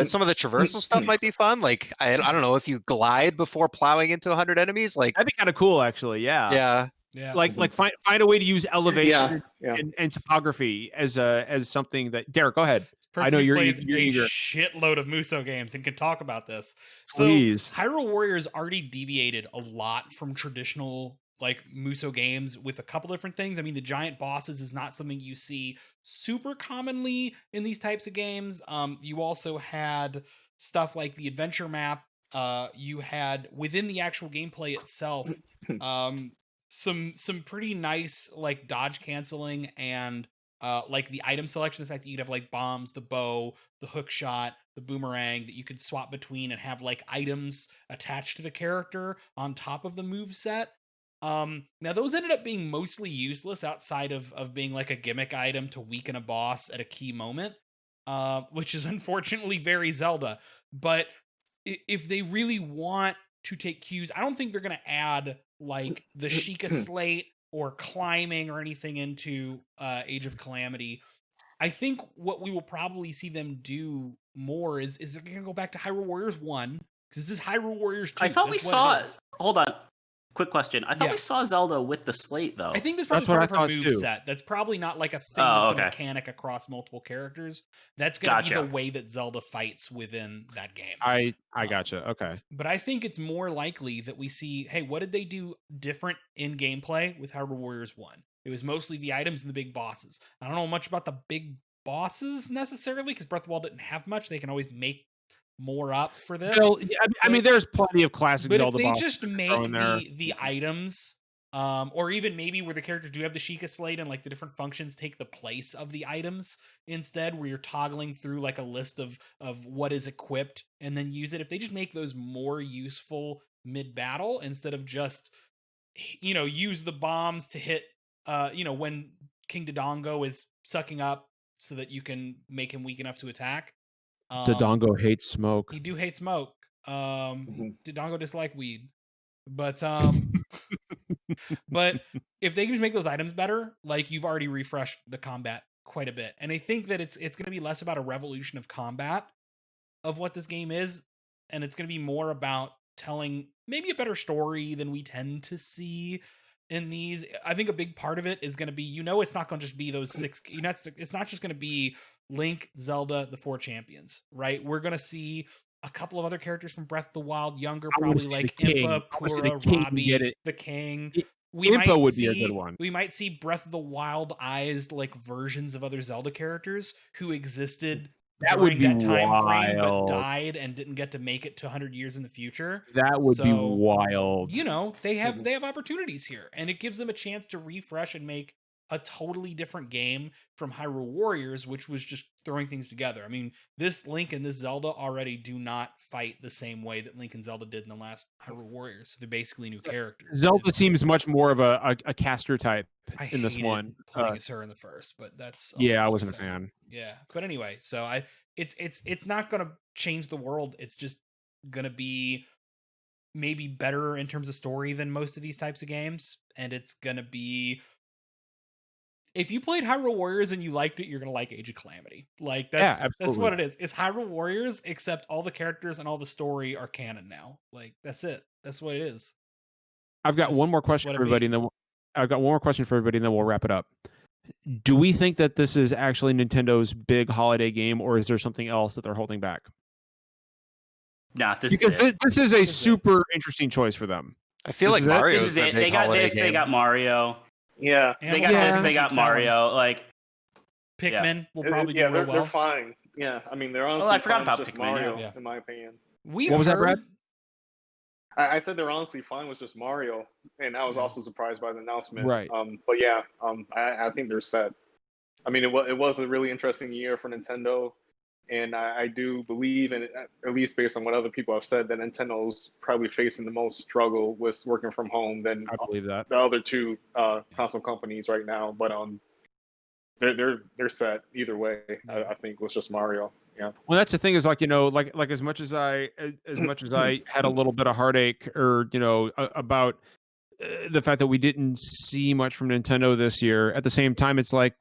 some of the traversal stuff might be fun. Like I don't know, if you glide before plowing into 100 enemies, like that'd be kind of cool, actually. Yeah. Like find a way to use elevation and topography as something that. Derek, go ahead. I know you're plays eager. a shitload of Muso games and can talk about this. So Please. Hyrule Warriors already deviated a lot from traditional Muso games with a couple different things. The giant bosses is not something you see super commonly in these types of games. You also had stuff like the adventure map. You had within the actual gameplay itself some pretty nice dodge canceling and the item selection. The fact that you could have bombs, the bow, the hook shot, the boomerang that you could swap between and have items attached to the character on top of the move set. Now those ended up being mostly useless outside of being a gimmick item to weaken a boss at a key moment, which is unfortunately very Zelda. But if they really want to take cues. I don't think they're going to add like the Sheikah slate or climbing or anything into Age of Calamity. I think what we will probably see them do more is they're going to go back to Hyrule Warriors 1, because this is Hyrule Warriors 2. I thought we That's what saw. it is. Hold on. Quick question. I thought Yeah. we saw Zelda with the slate, though. I think that's That's probably what part I of her thought, too. moveset. That's probably not like a thing Oh, that's okay. a mechanic across multiple characters. That's going to be Gotcha. the way that Zelda fights within that game. I gotcha. Okay. But I think it's more likely that we see, hey, what did they do different in gameplay with Hyrule Warriors 1? It was mostly the items and the big bosses. I don't know much about the big bosses necessarily, because Breath of the Wild didn't have much. They can always make more up for this. So, I mean, there's plenty of classic But Zelda if they bosses just to make throw in there. the items, or even maybe where the characters do have the Sheikah slate and like the different functions take the place of the items instead, where you're toggling through like a list of what is equipped and then use it. If they just make those more useful mid-battle instead of just, you know, use the bombs to hit, you know, when King Dodongo is sucking up so that you can make him weak enough to attack. Dodongo hates smoke. He do hate smoke. Dodongo dislike weed. But but if they can just make those items better, like you've already refreshed the combat quite a bit. And I think that it's going to be less about a revolution of combat of what this game is, and it's going to be more about telling maybe a better story than we tend to see in these. I think a big part of it is going to be, you know, it's not going to just be those six, you know, it's not just going to be Link, Zelda, the 4 champions, right? We're going to see a couple of other characters from Breath of the Wild, younger, I wanna probably see like the king. Impa, I wanna see Pura, the king Robbie, get it. the king. I- We Impa might would see, be a good one. We might see Breath of the Wild-ized like versions of other Zelda characters who existed That during would be that time frame but wild. died and didn't get to make it to 100 years in the future. That would be So, wild. You know, they have opportunities here, and it gives them a chance to refresh and make a totally different game from Hyrule Warriors, which was just throwing things together. I mean, this Link and this Zelda already do not fight the same way that Link and Zelda did in the last Hyrule Warriors. They're basically new characters. Zelda seems much more of a caster type I in this hated one. playing as her in the first, but that's Yeah, I another wasn't a thing. fan. Yeah, but anyway, so it's not gonna change the world. It's just gonna be maybe better in terms of story than most of these types of games, and it's gonna be. If you played Hyrule Warriors and you liked it, you're gonna like Age of Calamity. Like that's what it is. It's Hyrule Warriors, except all the characters and all the story are canon now. Like that's it. That's what it is. I've got one more question for everybody, and then we'll wrap it up. Do we think that this is actually Nintendo's big holiday game, or is there something else that they're holding back? Nah, this Because is it. this is a super interesting choice for them. I feel This like is it? Mario. This is it. They got this. They got Mario. Yeah, And They we'll got probably this. They keep got selling. Mario. Like, Pikmin will probably yeah, do real well. they're fine. Yeah, I mean they're honestly I forgot fine about with just Pikmin, Mario, yeah. in my opinion. We've What was that, heard- Brad? I said they're honestly fine with just Mario, and I was also surprised by the announcement. Right. But yeah, I think they're set. I mean, it was a really interesting year for Nintendo, and I do believe, and at least based on what other people have said, that Nintendo's probably facing the most struggle with working from home than I believe that. the other two console companies right now. But they're set either way. I think with just Mario. Yeah. Well, that's the thing is like, you know, like as much as I had a little bit of heartache or, you know, about the fact that we didn't see much from Nintendo this year, at the same time, it's like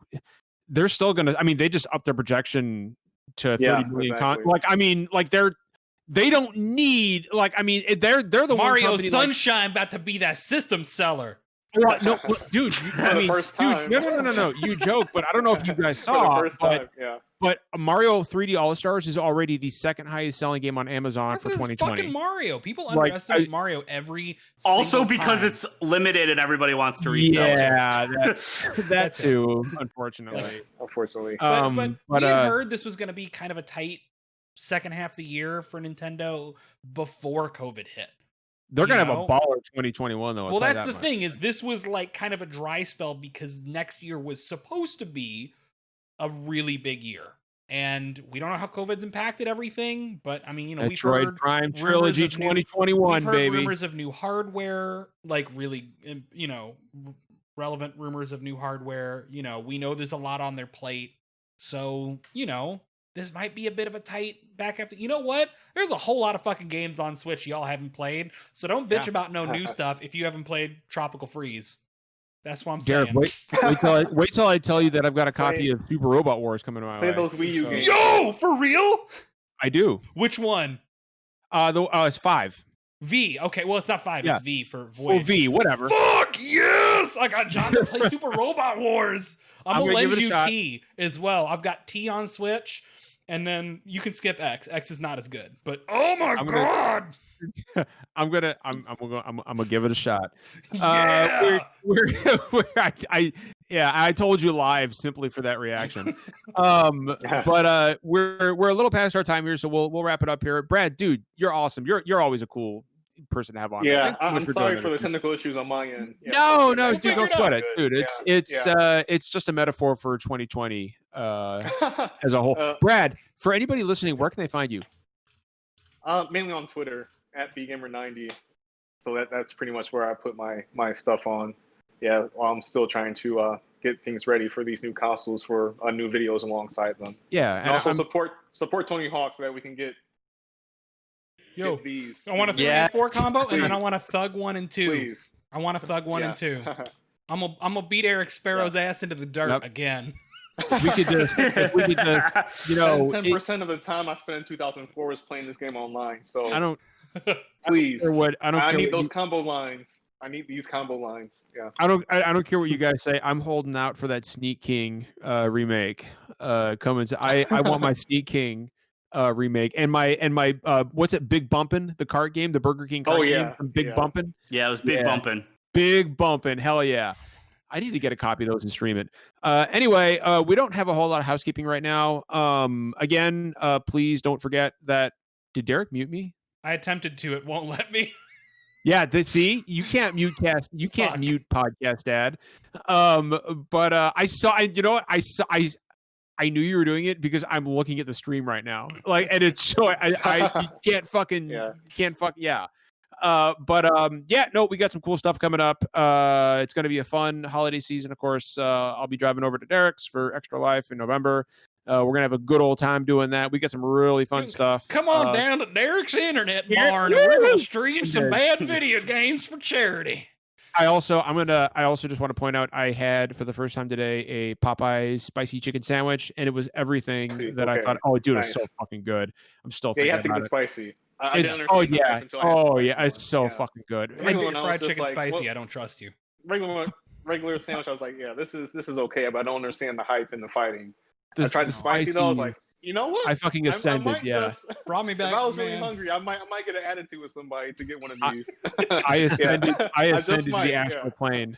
they're still going to, I mean, they just upped their projection to 30 million. Exactly. Like, I mean, like they don't need, like, I mean, they're the Mario one company, Sunshine about to be that system seller. Like, no, dude, I the mean, first dude, time. no, you joke, but I don't know if you guys For saw, the first time, yeah. but Mario 3D All Stars is already the second highest selling game on Amazon That's for 'cause it's 2020. fucking Mario. People Like, underestimate Mario every also single because time. it's limited and everybody wants to resell it. Yeah, that too, unfortunately. Unfortunately. But we had uh, heard this was going to be kind of a tight second half of the year for Nintendo before COVID hit. they're gonna you have know? a baller 2021 though. I'll Well, tell you that's that the much. thing is this was like kind of a dry spell because next year was supposed to be a really big year. And we don't know how COVID's impacted everything, but I mean, you know, we've Metroid heard Prime rumors Trilogy of 2021, we've heard baby. rumors of new hardware, like really, you know, relevant rumors of new hardware. You know, we know there's a lot on their plate. So, you know, this might be a bit of a tight back after. You know what? There's a whole lot of fucking games on Switch y'all haven't played, so don't bitch about no new stuff if you haven't played Tropical Freeze. That's what I'm Garrett, saying. wait till I tell you that I've got a copy of Super Robot Wars coming my way. Play those Wii U games. Yo, for real? I do. Which one? It's 5. V. Okay, well, it's not 5. Yeah. It's V for Voyage. Well, V, whatever. Fuck yes! I got John to play Super Robot Wars. I'm gonna lend you T as well. I've got T on Switch, and then you can skip X. X is not as good, but oh my god! I'm gonna give it a shot. Yeah. I told you live simply for that reaction. But we're a little past our time here, so we'll wrap it up here. Brad, dude, you're awesome. You're always a cool person to have on. Yeah, I'm sorry for the technical issues on my end. Yeah, no, we'll dude, don't sweat it, dude. It's just a metaphor for 2020 as a whole. Brad, for anybody listening, where can they find you? Mainly on Twitter at bgamer90. So that's pretty much where I put my stuff on. Yeah, while I'm still trying to get things ready for these new consoles for new videos alongside them. Yeah, and also support Tony Hawk so that we can get these. I want a 3 and 4 combo, and then I want a Thug 1 and 2. Please. I want a Thug 1 and 2. I'm gonna beat Eric Sparrow's ass into the dirt again. We could just, 10% of the time I spent in 2004 was playing this game online. So I don't. Please, I need those you, combo lines. I need these combo lines. Yeah. I don't care what you guys say. I'm holding out for that Sneak King remake. Coming. I want my Sneak King remake and my what's it? Big Bumpin', the card game, the Burger King card game from Big Bumpin'. Yeah, it was Big Bumpin'. Big Bumpin'. Hell yeah. I need to get a copy of those and stream it. Anyway, we don't have a whole lot of housekeeping right now. Again, please don't forget that. Did Derek mute me? I attempted to. It won't let me. Yeah, see, you can't mute cast. You can't mute podcast ad. But I saw. You know what? I saw. I knew you were doing it because I'm looking at the stream right now. Like, and it's showing. I you can't fucking. Can't fuck. Yeah. No, we got some cool stuff coming up. It's going to be a fun holiday season. Of course, I'll be driving over to Derek's for Extra Life in November. We're going to have a good old time doing that. We got some really fun stuff. Come on down to Derek's Internet Barn, and we're going to stream some bad video games for charity. I also just want to point out I had for the first time today a Popeye's spicy chicken sandwich, and it was everything that I thought. Oh, dude, it's so fucking good. I'm still thinking you have to about get it. Spicy. It's so fucking good. Fried chicken spicy. I don't trust you. Regular sandwich. I was like, yeah, this is okay, but I don't understand the hype and the fighting. I tried the spicy though. I was like, you know what? I fucking ascended. Brought me back. If I was really hungry, I might get an attitude with somebody to get one of these. I ascended the astral plane.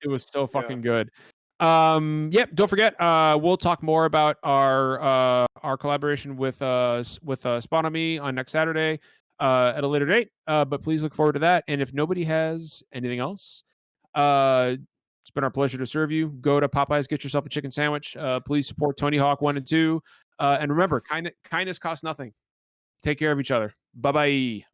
It was so fucking good. Don't forget, we'll talk more about our collaboration with Spawn on Me on next Saturday at a later date. But please look forward to that. And if nobody has anything else, it's been our pleasure to serve you. Go to Popeyes, get yourself a chicken sandwich. Please support Tony Hawk 1 and 2. And remember, kindness costs nothing. Take care of each other. Bye-bye.